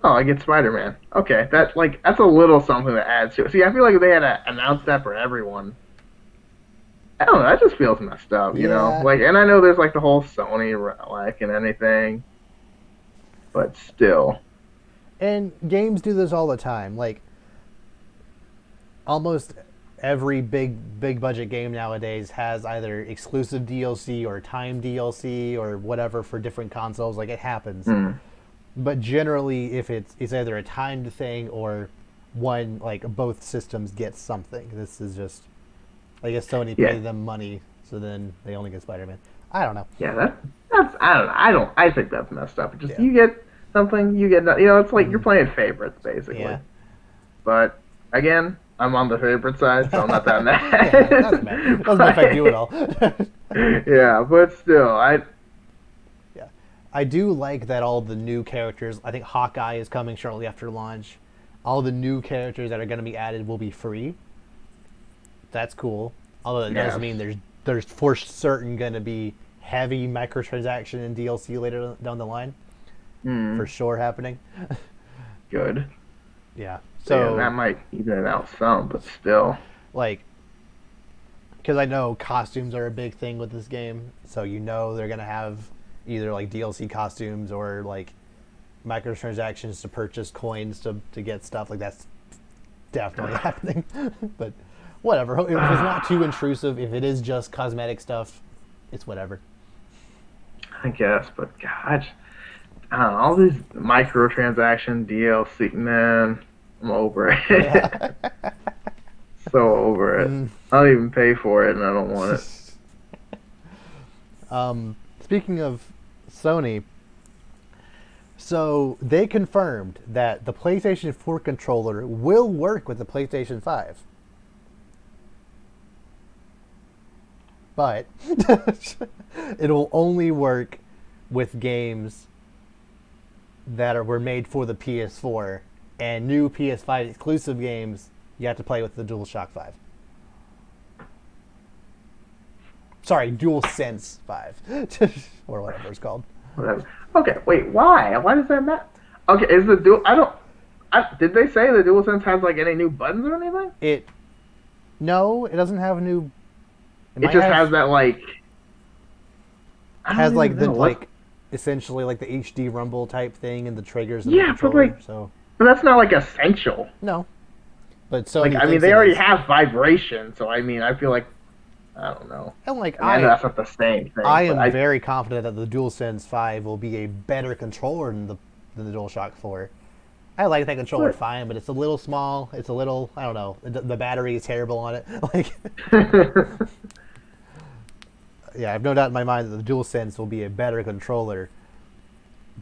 Oh, I get Spider-Man. Okay, that's a little something to add to it. See, I feel like if they had announced that for everyone, I don't know, that just feels messed up, you know? Like, and I know there's like the whole Sony and anything, but still. And games do this all the time. Like, almost every big budget game nowadays has either exclusive DLC or timed DLC or whatever for different consoles. Like, it happens. But generally, if it's either a timed thing or both systems get something. This is just, I guess Sony paid them money, so then they only get Spider-Man. I don't know. Yeah, that's I don't know. I think that's messed up. Just you get something, you get nothing. It's like you're playing favorites basically. Yeah. But again, I'm on the favorite side, so I'm not that mad. Not mad. It doesn't affect you at all. Yeah, but still, I do like that all the new characters, I think Hawkeye is coming shortly after launch. All the new characters that are going to be added will be free. That's cool. Although it does mean there's for certain going to be heavy microtransaction and DLC later down the line. For sure happening. Good. Yeah. So So that might even it out some, but still. like, because I know costumes are a big thing with this game, so they're gonna have either like DLC costumes or like microtransactions to purchase coins to get stuff. Like that's definitely happening. But whatever. If it's not too intrusive, if it is just cosmetic stuff, it's whatever. I guess, but God, I don't know, all these microtransaction DLC, man, I'm over it. Yeah. So over it. I don't even pay for it, and I don't want it. Speaking of Sony, so they confirmed that the PlayStation 4 controller will work with the PlayStation 5. But it'll only work with games that were made for the PS4, and new PS5 exclusive games you have to play with the DualShock 5. Sorry, DualSense 5 or whatever it's called. Whatever. Okay, wait, why? Why does that matter? Okay, is the dual? Did they say the DualSense has like any new buttons or anything? No, it doesn't have new. It just has that like. Has like essentially like the HD rumble type thing and the triggers and the controller. But that's not like essential. No, but Sony. Like, I mean, they already have vibration, so I mean, I feel like I don't know. And like I know that's not the same thing. I am very confident that the DualSense 5 will be a better controller than the DualShock 4. I like that controller fine, but it's a little small. It's a little, I don't know. The battery is terrible on it. Like, yeah, I have no doubt in my mind that the DualSense will be a better controller.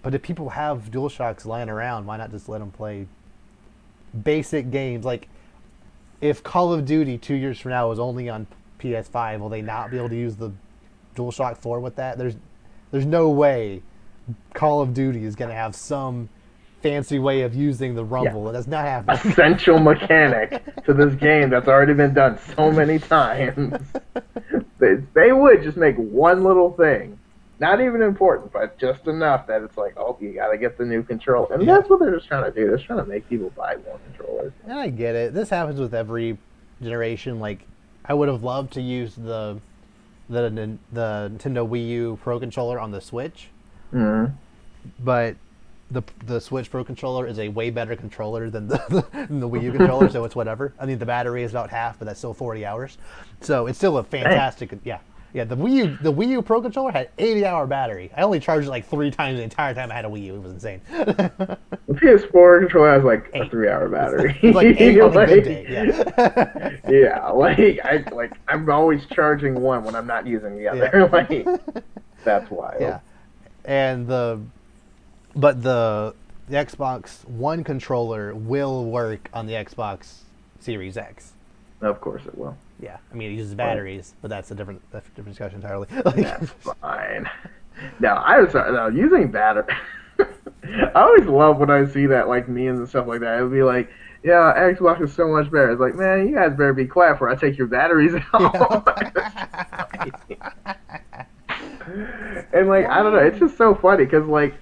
But if people have DualShocks lying around, why not just let them play basic games? Like, if Call of Duty 2 years from now is only on PS5, will they not be able to use the DualShock 4 with that? There's no way Call of Duty is going to have some fancy way of using the rumble. Yeah. That's not happening. Essential mechanic to this game that's already been done so many times. They would just make one little thing. Not even important, but just enough that it's like, oh, you got to get the new controller. And that's what they're just trying to do. They're just trying to make people buy more controllers. And I get it. This happens with every generation. Like, I would have loved to use the Nintendo Wii U Pro Controller on the Switch. Mm-hmm. But the Switch Pro Controller is a way better controller than the Wii U controller, so it's whatever. I mean, the battery is about half, but that's still 40 hours. So it's still a fantastic... Yeah. Yeah, the Wii U Pro Controller had 80-hour battery. I only charged it like 3 times the entire time I had a Wii U. It was insane. The PS4 controller has like a 3-hour battery. It's like 8 on a good day. Yeah. Yeah, I'm always charging one when I'm not using the other. Yeah. Like, that's wild. Yeah, and the Xbox One controller will work on the Xbox Series X. Of course it will. Yeah, I mean it uses batteries, but that's a different discussion entirely. That's fine. No, using battery. I always love when I see that, like memes and stuff like that. It would be like, yeah, Xbox is so much better. It's like, man, you guys better be quiet before I take your batteries out. Yeah. And like, I don't know, it's just so funny because like.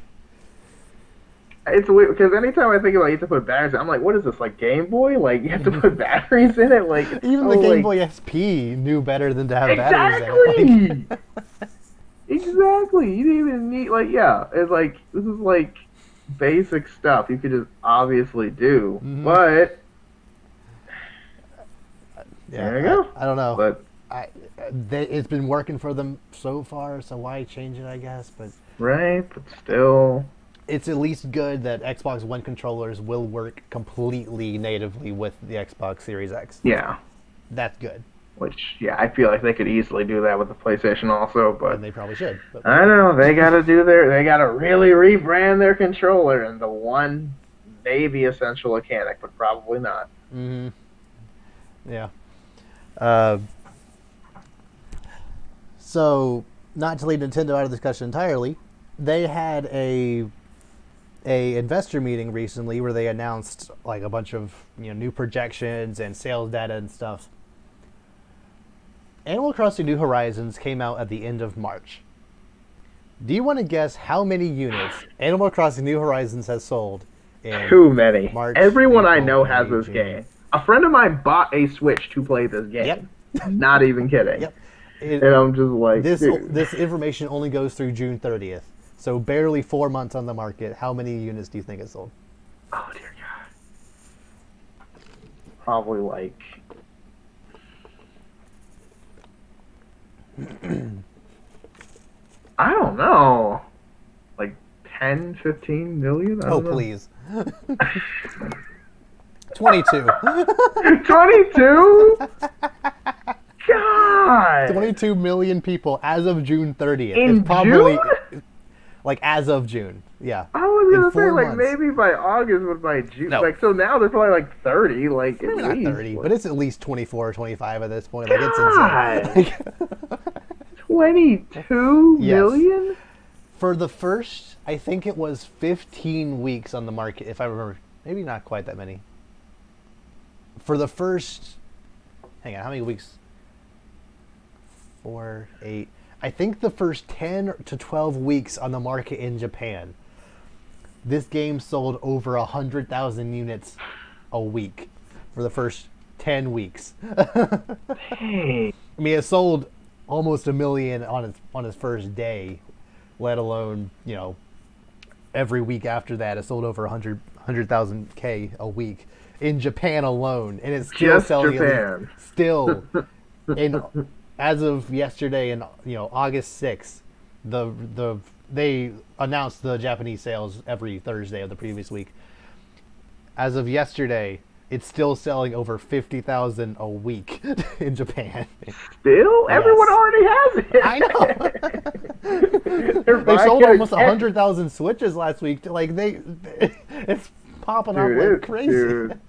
It's weird because anytime I think about you have to put batteries in, I'm like, what is this, like Game Boy? Like, you have to put batteries in it? Like, even the Game Boy SP knew better than to have batteries in it. Exactly. You didn't even need, like, yeah. It's like, this is like basic stuff you could just obviously do. Mm-hmm. But, yeah, there you go. I don't know. But it's been working for them so far, so why change it, I guess? But right, but still. It's at least good that Xbox One controllers will work completely natively with the Xbox Series X. Yeah. That's good. Which, yeah, I feel like they could easily do that with the PlayStation also, but... And they probably should. But I know, they gotta really rebrand their controller into one maybe essential mechanic, but probably not. Mm-hmm. Yeah. So, not to leave Nintendo out of the discussion entirely, they had a investor meeting recently where they announced like a bunch of new projections and sales data and stuff. Animal Crossing New Horizons came out at the end of March. Do you want to guess how many units Animal Crossing New Horizons has sold in Too many. March, Everyone I April, know has May, this June? game. A friend of mine bought a Switch to play this Yep. game. Not even kidding. Yep. It, And I'm just like, this dude. this information only goes through June 30th. So barely 4 months on the market. How many units do you think it sold? Oh dear God. Probably like. I don't know. Like 10, 15 million? I Oh, don't know. please. 22. 22? God. 22 million people as of June 30th. In It's probably June? like as of June. Yeah. I was In gonna say 4 like months. maybe by August, but by June, No. like so now they're probably like 30, like Maybe at not least. 30, Like, but it's at least 24 or 25 at this point. Like God. it's insane. 22 Yes. million? For the first, I think it was 15 weeks on the market, if I remember. Maybe not quite that many. For the first, hang on, how many weeks? 4, 8. I think the first 10 to 12 weeks on the market in Japan, this game sold over 100,000 units a week for the first 10 weeks. Hey. I mean, it sold almost a million on its first day, let alone, every week after that it sold over 100,000 K a week in Japan alone, and it's still Just selling Japan. still in as of yesterday and August 6th, they announced the Japanese sales every Thursday of the previous week. As of yesterday, it's still selling over 50,000 a week in Japan. Still? Everyone already has it. I know. They're They buying sold it almost again. 100,000 Switches last week. Like it's popping up Dude, like it- crazy. dude.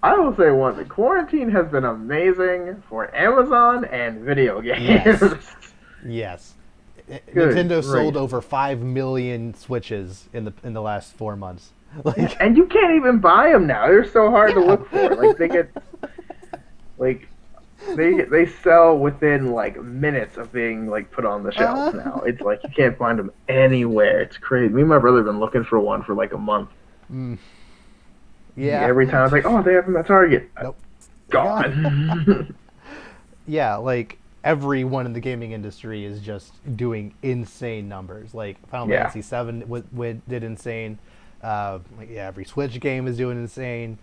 I will say one thing. Quarantine has been amazing for Amazon and video games. Yes. Yes. Good Nintendo sold grief. over 5 million Switches in the last 4 months. Like, And you can't even buy them now. They're so hard to Yeah. look for. Like they get, like they sell within like minutes of being like put on the shelf Uh-huh. now. It's like you can't find them anywhere. It's crazy. Me and my brother have been looking for one for like a month. yeah. Every time it's like, oh, they have them at Target. Nope. Gone. Yeah, like everyone in the gaming industry is just doing insane numbers. Like Final Yeah. Fantasy VII did insane. Every Switch game is doing insane.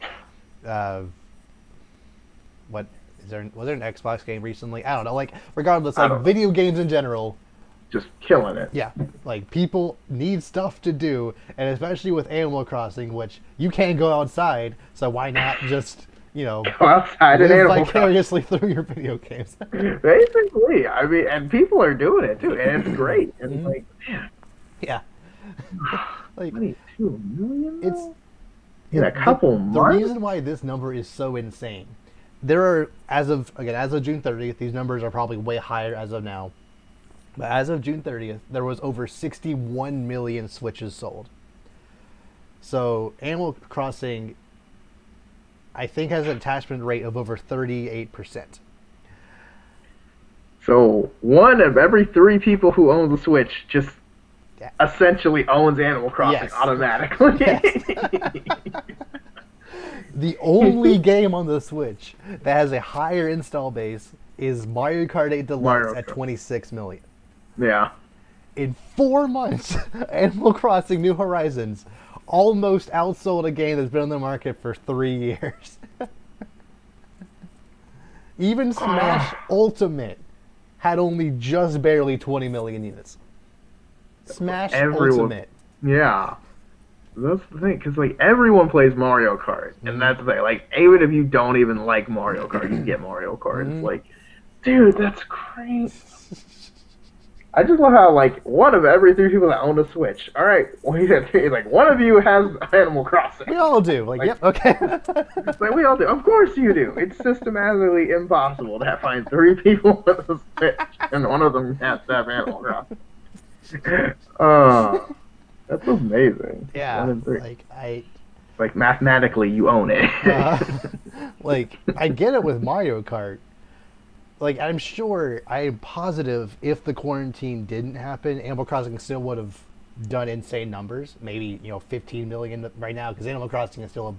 What is there? Was there an Xbox game recently? I don't know. Like regardless, I like don't know. video games in general. Just killing it. Yeah, like people need stuff to do, and especially with Animal Crossing, which you can't go outside, so why not just Go outside and live Animal Crossing. vicariously through your video games? Basically, I mean, and people are doing it too, and it's great. And Mhm. like, man, Yeah, like 22 million. it's though? In a couple the months. reason why this number is so insane. There are as of June 30th, these numbers are probably way higher as of now. But as of June 30th, there was over 61 million Switches sold. So Animal Crossing, I think, has an attachment rate of over 38%. So one of every 3 people who owns a Switch just Yeah. essentially owns Animal Crossing Yes. automatically. Yes. The only game on the Switch that has a higher install base is Mario Kart 8 Deluxe Mario at Kart. 26 million. Yeah. In 4 months, Animal Crossing New Horizons almost outsold a game that's been on the market for 3 years. Even Smash Ultimate had only just barely 20 million units. Smash Everyone- Ultimate. Yeah. That's the thing, because like everyone plays Mario Kart, Mm-hmm. and that's the thing. Like even if you don't even like Mario Kart, you get Mario Kart. Mhm. It's like, dude, that's crazy. I just love how like one of every 3 people that own a Switch. All right, well, like one of you has Animal Crossing. We all do. Like, yep, okay. It's like we all do. Of course you do. It's systematically impossible to find 3 people with a Switch, and one of them has to have Animal Crossing. That's amazing. Yeah, 1 in 3. like Mathematically, you own it. like I get it with Mario Kart, like I'm sure, I'm positive if the quarantine didn't happen, Animal Crossing still would have done insane numbers. Maybe 15 million right now because Animal Crossing is still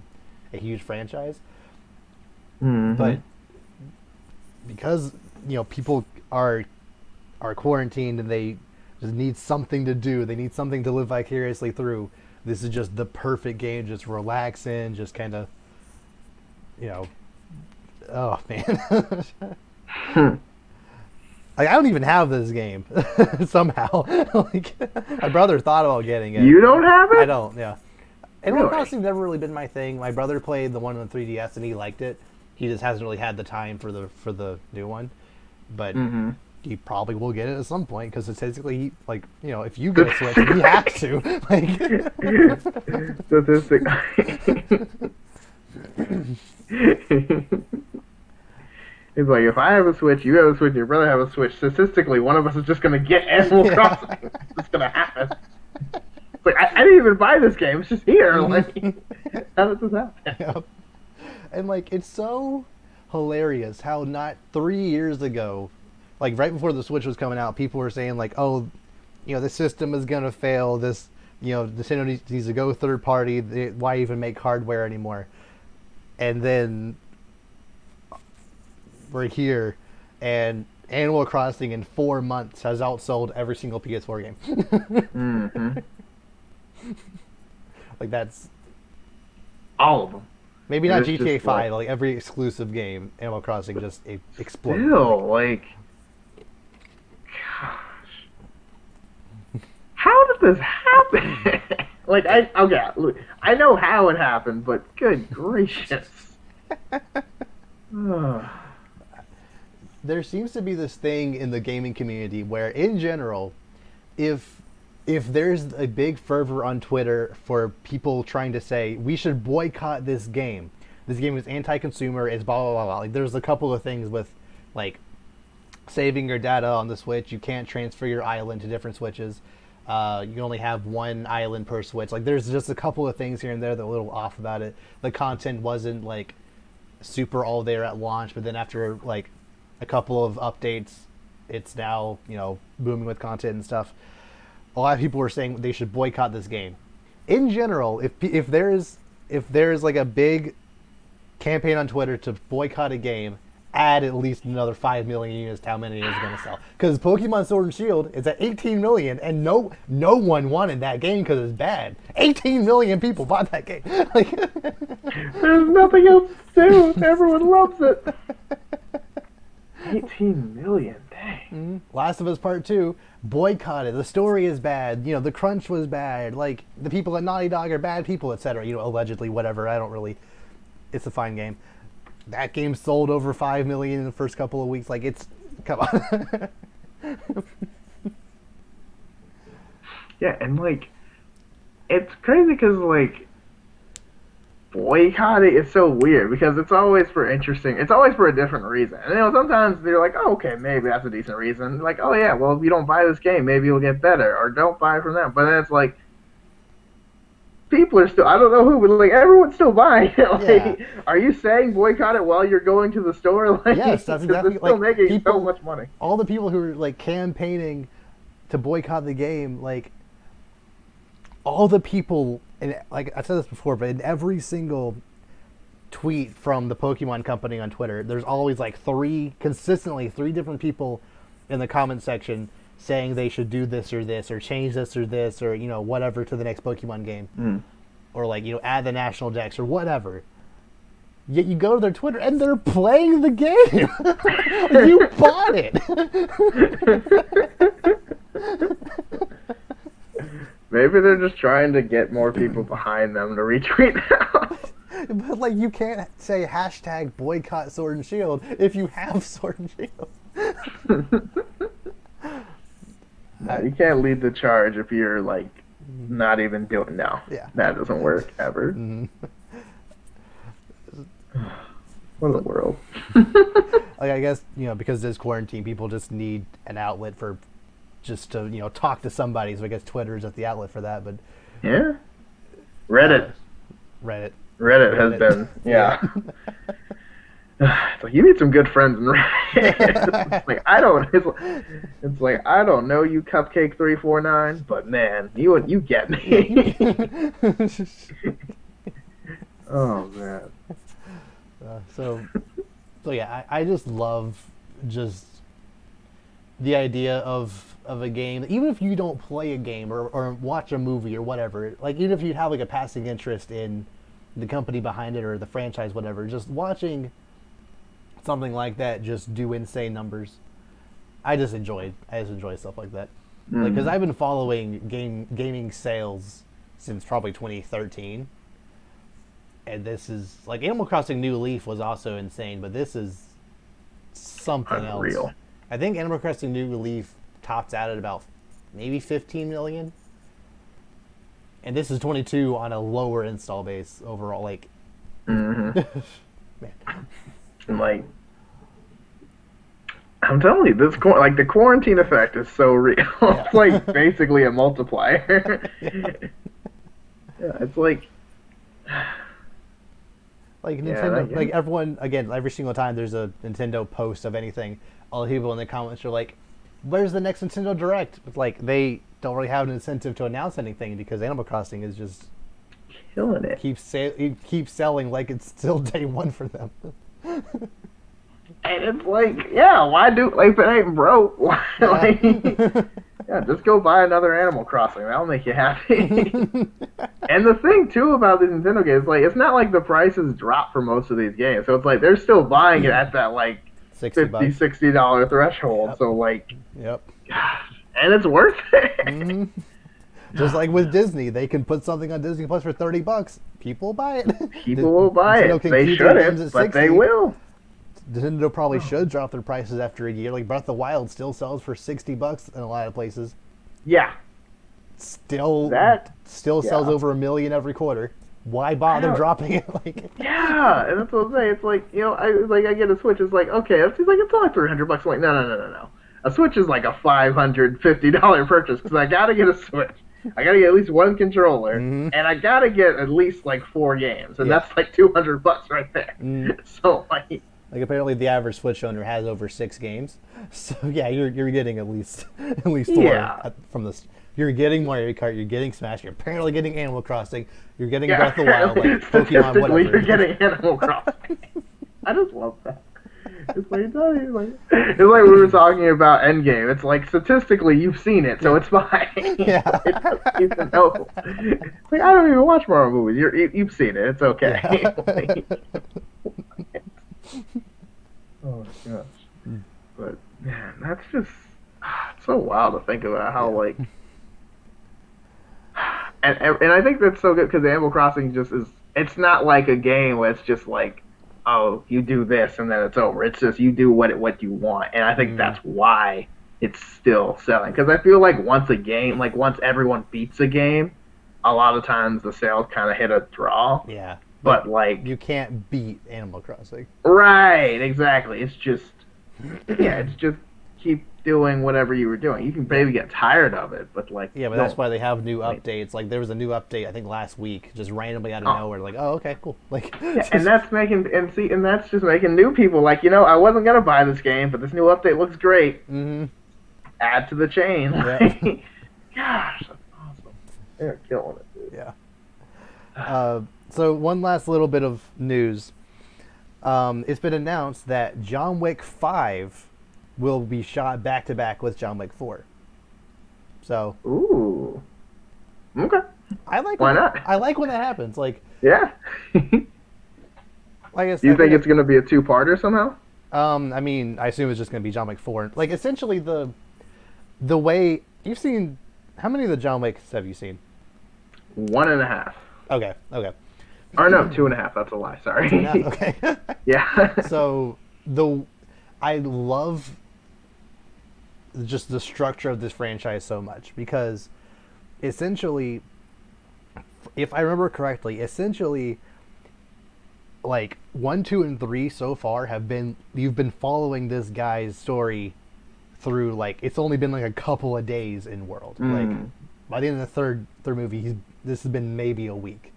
a huge franchise. Mm-hmm. But because people are quarantined and they just need something to do, they need something to live vicariously through. This is just the perfect game. Just relax in, just kind of, you know, oh man. Like I don't even have this game somehow. Like my brother thought about getting it. You don't have it? I don't. Yeah. Animal Really? Crossing's never really been my thing. My brother played the one on the 3DS and he liked it. He just hasn't really had the time for the new one, but Mm-hmm. he probably will get it at some point because it's basically like if you get a Switch, he has to. Statistic. It's like if I have a Switch, you have a Switch, your brother have a Switch. Statistically, one of us is just gonna get Animal Crossing. It's just gonna happen. It's like I didn't even buy this game; it's just here. Like, how does this happen? Yep. And it's so hilarious how not 3 years ago, like right before the Switch was coming out, people were saying like, oh, the system is gonna fail. This, Nintendo needs to go third party. Why even make hardware anymore? And then we're here, and Animal Crossing in 4 months has outsold every single PS4 game. Mm-hmm. Like that's All of them. maybe not It's GTA just 5. Like every exclusive game, Animal Crossing just exploded. Still, gosh, how did this happen? Look, I know how it happened, but good gracious. There seems to be this thing in the gaming community where, in general, if there's a big fervor on Twitter for people trying to say we should boycott this game is anti-consumer, it's blah blah blah blah. Like there's a couple of things with like saving your data on the Switch. You can't transfer your island to different Switches. You can only have one island per Switch. Like there's just a couple of things here and there that are a little off about it. The content wasn't like super all there at launch, but then after like a couple of updates, it's now booming with content and stuff. A lot of people were saying they should boycott this game. In general, if there's like a big campaign on Twitter to boycott a game, add at least another 5 million units to how many it's going to sell. Because Pokemon Sword and Shield is at 18 million, and no one wanted that game because it's bad. 18 million people bought that game. There's nothing else to do. Everyone loves it. 18 million, dang. Mm-hmm. Last of Us Part 2, boycotted. The story is bad. The crunch was bad. Like, the people at Naughty Dog are bad people, etc. Allegedly, whatever. I don't really... It's a fine game. That game sold over 5 million in the first couple of weeks. Like, it's... Come on. Yeah, and, it's crazy because, boycotting is so weird because it's always for a different reason. And sometimes they're like, oh, okay, maybe that's a decent reason. Like, oh yeah, well if you don't buy this game, maybe you'll get better, or don't buy from them. But then it's like people are still, I don't know who, but everyone's still buying it. Yeah. Are you saying boycott it while you're going to the store? Yes, that's exactly. They're still making so much money. All the people who are campaigning to boycott the game, all the people, and I said this before, but in every single tweet from the Pokemon company on Twitter, there's always consistently three different people in the comment section saying they should do this, or change this, or whatever to the next Pokemon game, or add the national dex or whatever. Yet you go to their Twitter and they're playing the game. You bought it. Maybe they're just trying to get more people behind them to retweet now. But you can't say hashtag boycott Sword and Shield if you have Sword and Shield. No, you can't lead the charge if you're not even doing. No, yeah, that doesn't work ever. Mm-hmm. What a world. I guess because there's quarantine, people just need an outlet for just to talk to somebody. So I guess Twitter is the outlet for that. But yeah, Reddit Reddit has been So you need some good friends in Reddit. It's like I don't. It's like I don't know you, Cupcake 349, but man, you get me. Oh man. So yeah, I just love just the idea of a game. Even if you don't play a game or watch a movie or whatever, like even if you have like a passing interest in the company behind it or the franchise, whatever, just watching something like that just do insane numbers. I just enjoy stuff like that. Like, because I've been following gaming sales since probably 2013, and this is like Animal Crossing New Leaf was also insane, but this is something Unreal. else. I think Animal Crossing New Leaf tops out at about maybe 15 million, and this is 22 on a lower install base overall. Like, Mm-hmm. man, And like, I'm telling you, like the quarantine effect is so real. Yeah. It's like basically a multiplier. Yeah, it's like, like Yeah, Nintendo, yeah. like everyone, again, every single time there's a Nintendo post of anything, all the people in the comments are like, "Where's the next Nintendo Direct?" It's like they don't really have an incentive to announce anything because Animal Crossing is just killing it. it keeps selling like it's still day one for them. And it's like, yeah, why do like if it ain't broke? Why, like, yeah, just go buy another Animal Crossing. That'll make you happy. And the thing too about these Nintendo games, like, it's not like the prices drop for most of these games. So it's like they're still buying it at that like 60 $50, bucks. $60 threshold. Yep. So like, Yep. and it's worth it. Mm-hmm. Just like with Disney, they can put something on Disney Plus for $30. People buy it. People will buy Nintendo it. can They keep their games shouldn't, at but they 60. will. Nintendo probably should drop their prices after a year. Like Breath of the Wild still sells for $60 in a lot of places. Yeah. Still Yeah. sells over 1 million every quarter. Why bother Yeah. dropping it? Like, Yeah, and that's what I'm saying. It's like, I get a Switch. It's like, okay, it's like it's only $300. I'm like, no. A Switch is like a $550 purchase because I gotta get a Switch. I gotta get at least one controller, and I gotta get at least like 4 games, and that's like $200 right there. So like apparently the average Switch owner has over 6 games. So yeah, you're getting at least 4 Yeah. from this. You're getting Mario Kart, you're getting Smash, you're apparently getting Animal Crossing, you're getting Breath of the Wild, like Pokemon, whatever. You're getting Animal Crossing. I just love that. It's like, it's like we were talking about Endgame. It's like statistically you've seen it, so it's fine. Yeah. It doesn't even know. It's like I don't even watch Marvel movies. You've seen it. It's okay. Oh my gosh. But man, that's just it's so wild to think about how like. And I think that's so good because Animal Crossing just is. It's not like a game where it's just like, oh, you do this and then it's over. It's just you do what you want, and I think that's why it's still selling. Because I feel like once everyone beats a game, a lot of times the sales kind of hit a draw. Yeah. But like you can't beat Animal Crossing. Right, exactly. It's just keep doing whatever you were doing. You can maybe get tired of it, but like yeah, but that's why they have new updates. Like there was a new update I think last week, just randomly out of nowhere. Like, oh, okay, cool. Like, and that's just making new people like, I wasn't gonna buy this game, but this new update looks great. Add to the chain. Like, gosh, that's awesome. They're killing it, dude. Yeah. So one last little bit of news. It's been announced that John Wick 5 will be shot back to back with John Wick 4. So. Ooh. Okay. Why not? I like when that happens. Like. Yeah. I guess. Do you think it's going to be a 2-parter somehow? I mean, I assume it's just going to be John Wick 4. Like, essentially, the way you've seen. How many of the John Wicks have you seen? 1.5. Okay. Or no, 2.5. That's a lie. Sorry. 2.5. Okay. Yeah. So I love just the structure of this franchise so much because essentially, if I remember correctly, like 1, 2, and 3 so far you've been following this guy's story through like it's only been like a couple of days in world. Like by the end of the third movie, this has been maybe a week,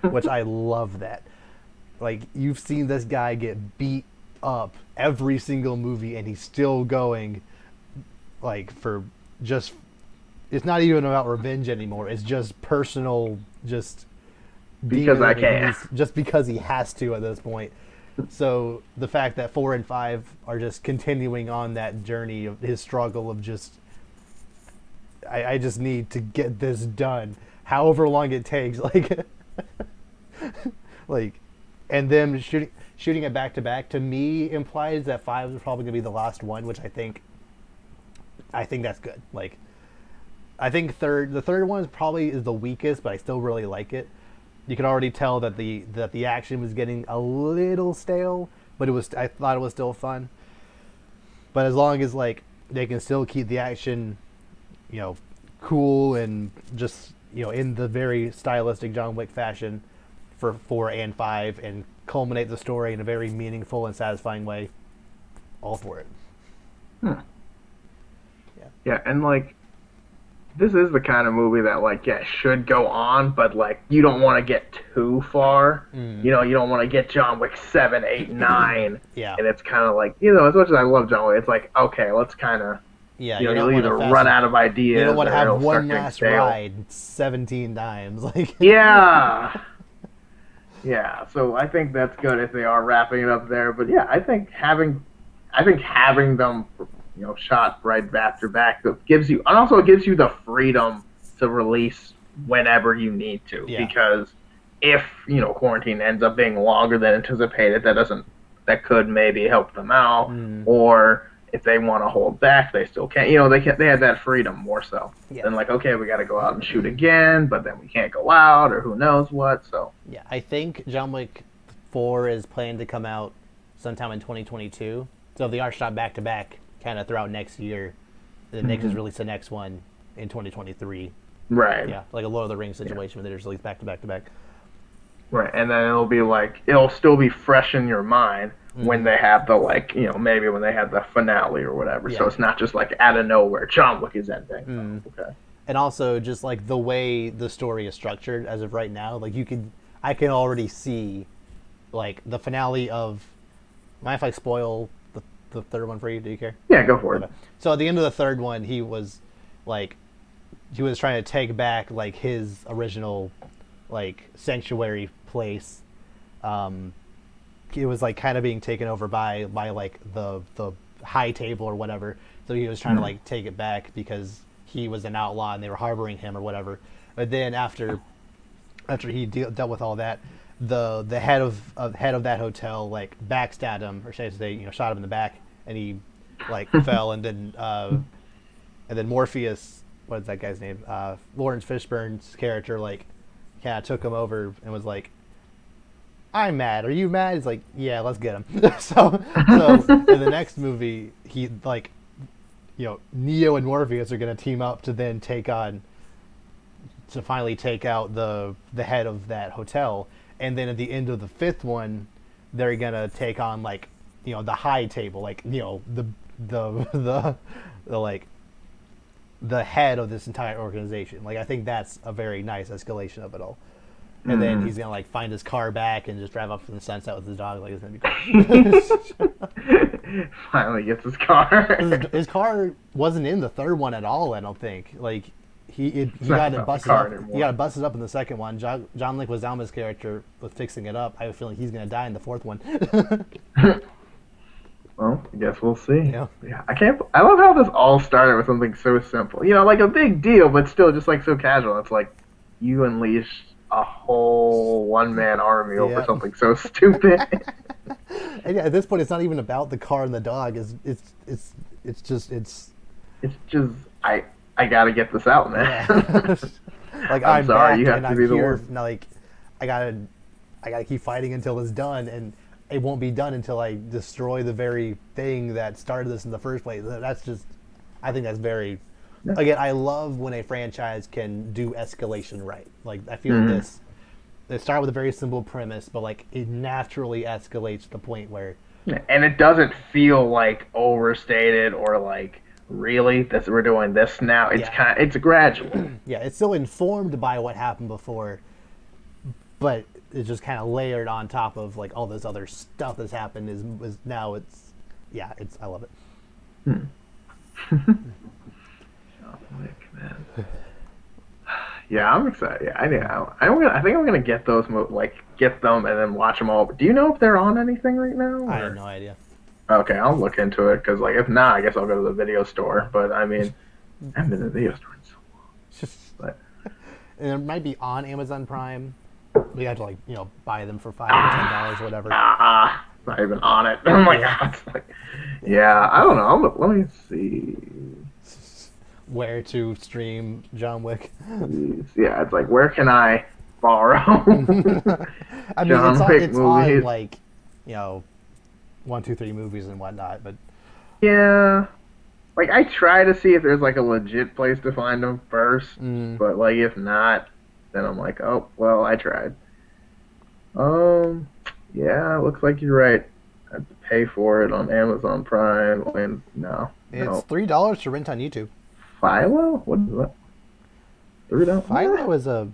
which I love that. Like you've seen this guy get beat up every single movie, and he's still going, like, for just, it's not even about revenge anymore. It's just personal, just Because demon I that can. just because he has to at this point. So the fact that 4 and 5 are just continuing on that journey of his struggle of just, I just need to get this done, however long it takes, like, like, and them shooting it back to back to me implies that 5 is probably gonna be the last one, which I think that's good. Like, I think the third one is the weakest, but I still really like it. You could already tell that the action was getting a little stale, but I thought it was still fun. But as long as, like, they can still keep the action, cool and just, in the very stylistic John Wick fashion for 4 and 5, and culminate the story in a very meaningful and satisfying way, all for it. Hmm. Yeah. Yeah, and like this is the kind of movie that like should go on, but like you don't want to get too far. Mm. You know, you don't want to get John Wick 7, 8, 9, Yeah. and it's kind of like as much as I love John Wick, it's like okay, let's kind of Yeah, you'll either run out of you don't ideas want to or have it'll one start getting last stale. ride 17 times. Like, Yeah. Yeah, so I think that's good if they are wrapping it up there. But yeah, I think having them, shot right back to back, that gives you, and also it gives you the freedom to release whenever you need to. yeah. Because if quarantine ends up being longer than anticipated, that could maybe help them out, Mm. or if they want to hold back, they still can. They had that freedom more so Yeah. than like okay, we got to go out and shoot again, but then we can't go out or who knows what. So. Yeah, I think John Wick 4 is planned to come out sometime in 2022. So if they are shot back to back, kind of throughout next year, then they just release the next one in 2023. Right. Yeah, like a Lord of the Rings situation where they just release back to back to back. Right, and then it'll still be fresh in your mind when they have the maybe when they have the finale or whatever. Yeah. So it's not just like out of nowhere John Wick is ending. Okay. And also just like the way the story is structured as of right now, like I can already see like the finale of. Mind if I spoil the third one for you? Do you care? Yeah, go for it. Okay. So at the end of the third one, he was trying to take back like his original like sanctuary place. It was like kind of being taken over by like the high table or whatever. So he was trying to like take it back because he was an outlaw and they were harboring him or whatever. But then after he dealt with all that, the head of that hotel like backstabbed him, or should I say, shot him in the back, and he like fell, and then Morpheus, what is that guy's name? Lawrence Fishburne's character like kind of took him over and was like, "I'm mad. Are you mad?" He's like, "Yeah, let's get him." so in the next movie, he like, Neo and Morpheus are gonna team up to then finally take out the head of that hotel, and then at the end of the fifth one, they're gonna take on like, the high table, like, the like the head of this entire organization. Like, I think that's a very nice escalation of it all. And then he's gonna like find his car back and just drive up from the sunset with his dog. Like, it's gonna be cool. Finally gets his car. His car wasn't in the third one at all. I don't think. Like, he not got it about the busted car up. anymore. He got it busted up in the second one. John Leguizamo's character was fixing it up. I have a feeling he's gonna die in the fourth one. Well, I guess we'll see. Yeah. Yeah, I love how this all started with something so simple. Like a big deal, but still just like so casual. It's like you unleashed a whole one-man army over Yeah. something so stupid. And yeah, at this point, it's not even about the car and the dog. It's just It's just I gotta get this out, man. yeah. Like, I'm sorry, back you have and to I'm be the here. one. Now, like, I gotta keep fighting until it's done, and it won't be done until I destroy the very thing that started this in the first place. That's just, I think that's very. Again, I love when a franchise can do escalation right. Like, I feel this. They start with a very simple premise, but like it naturally escalates to the point where. And it doesn't feel like overstated or like really that we're doing this now. It's Yeah. it's gradual. Yeah, it's still informed by what happened before, but it's just kind of layered on top of like all this other stuff that's happened. Is now it's I love it. John Wick, man. Yeah, I'm excited. Yeah, I think I'm gonna get those get them and then watch them all. Do you know if they're on anything right now? Or? I have no idea. Okay, I'll look into it because if not, I guess I'll go to the video store. But I mean, I haven't been to the video store in so long. But and it might be on Amazon Prime. We have to buy them for $5 or $10 or whatever. Not even on it. Oh my god. Yeah, I don't know. Let me see. Where to stream John Wick? Yeah, it's like where can I borrow? I mean, it's on like 1, 2, 3 movies and whatnot, but yeah, like I try to see if there's like a legit place to find them first, but like if not, then I'm like, oh well, I tried. Yeah, looks like you're right. I have to pay for it on Amazon Prime. And no, it's $3 to rent on YouTube. Philo? What is that? $3? Philo is a.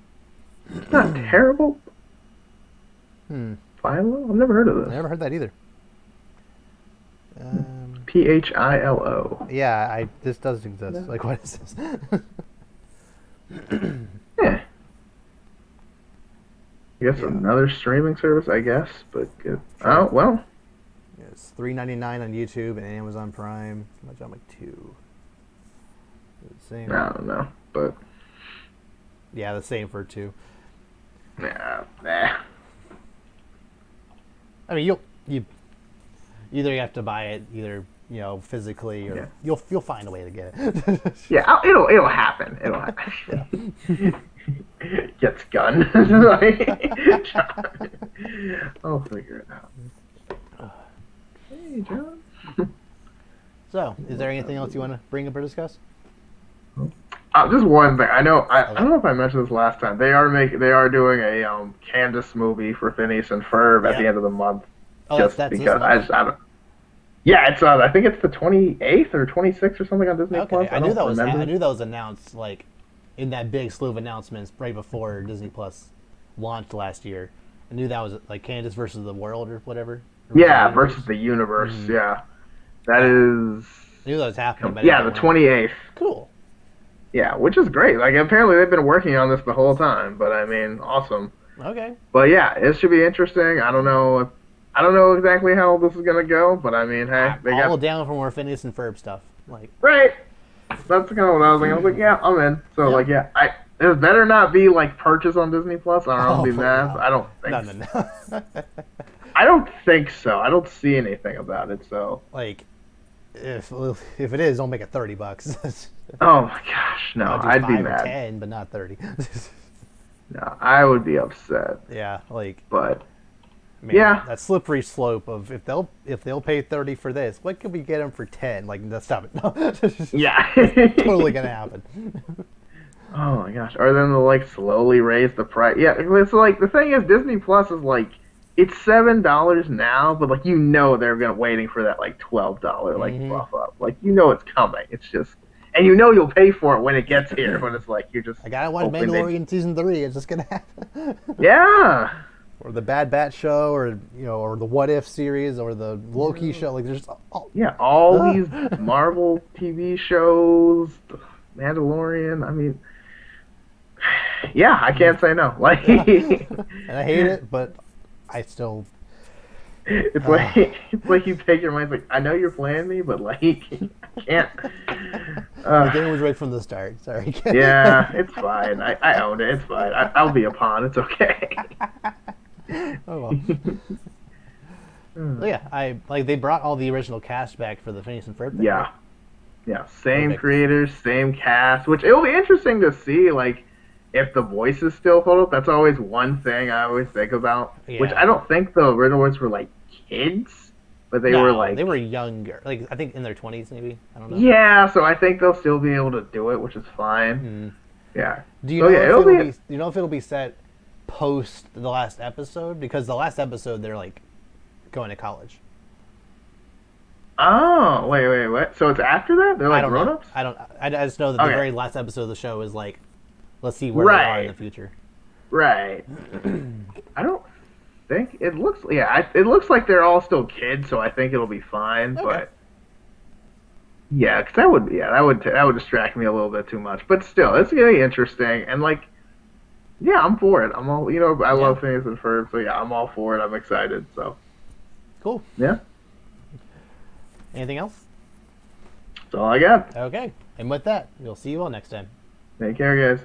It's not terrible. Philo? I've never heard of this. I never heard that either. Philo. Yeah, this does exist. Yeah. Like, what is this? Yeah. I guess another streaming service, I guess. But sure. Oh well. Yeah, it's $3.99 on YouTube and Amazon Prime. Much on like 2. Same. I don't know, but yeah, the same for 2. Yeah, nah. I mean, you either have to buy it physically or you'll find a way to get it. Yeah, it'll happen. It'll happen. Yeah. Gets gun. I'll figure it out. Hey, John. So, is there anything else you want to bring up or discuss? Just one thing. I don't know if I mentioned this last time. They are doing a Candace movie for Phineas and Ferb at the end of the month. Oh, just that's because I don't. Yeah, it's I think it's the 28th or 26th or something on Disney Plus. I knew that was announced like in that big slew of announcements right before Disney Plus launched last year. I knew that was like Candace versus the world or whatever. Versus the universe. Mm-hmm. Yeah, that is. I knew that was happening. But the 28th. Cool. Yeah, which is great. Like, apparently they've been working on this the whole time, but I mean, awesome. Okay. But yeah, it should be interesting. I don't know exactly how this is gonna go, but I mean, hey, they got down for more Phineas and Ferb stuff. Like, right. That's kind of what I was thinking. I was like, yeah, I'm in. So it better not be like purchase on Disney Plus. I don't know, be mad. I don't think. No. I don't think so. I don't see anything about it. So like, if it is, don't make it $30. Oh my gosh, no! I'd be mad. 10, but not 30. No, I would be upset. Yeah, but that slippery slope of if they'll pay 30 for this, what could we get them for 10? Like, no, stop it. No. Yeah, it's totally gonna happen. Oh my gosh! Or then they'll slowly raise the price. Yeah, it's like the thing is Disney Plus is it's $7 now, but they're waiting for that $12 buff up. It's coming. It's just. And you'll pay for it when it gets here. When it's you're just. I gotta watch Mandalorian season 3. It's just gonna happen. Yeah. Or the Bad Batch show, or or the What If series, or the Loki show. There's. All these Marvel TV shows, the Mandalorian. I mean, yeah, I can't say no. And I hate it, but I still. It's like you take your mind. I know you're playing me, but I can't. The game was right from the start. Sorry. Yeah, it's fine. I own it. It's fine. I'll be a pawn. It's okay. Oh well. So yeah, they brought all the original cast back for the Phineas and Ferb thing. Yeah. Yeah. Same creators, same cast. Which it'll be interesting to see if the voices still hold up. That's always one thing I always think about. Yeah. Which I don't think the original ones were kids, but they were they were younger. I think in their 20s maybe. I don't know. Yeah, so I think they'll still be able to do it, which is fine. Yeah. Do you know if it'll be set post the last episode? Because the last episode they're going to college. Oh, wait, what? So it's after that? They're grown-ups? I just know that the very last episode of the show is let's see where they are in the future. Right. I don't think it looks. Yeah, it looks like they're all still kids, so I think it'll be fine. Okay. But yeah, because that would distract me a little bit too much. But still, it's gonna be interesting. And like, yeah, I'm for it. I'm all. I Yeah. love Phineas and Ferb, so yeah, I'm all for it. I'm excited. So Cool. yeah, Anything else? that's all I got. Okay. And with that, we'll see you all next time. Take care, guys.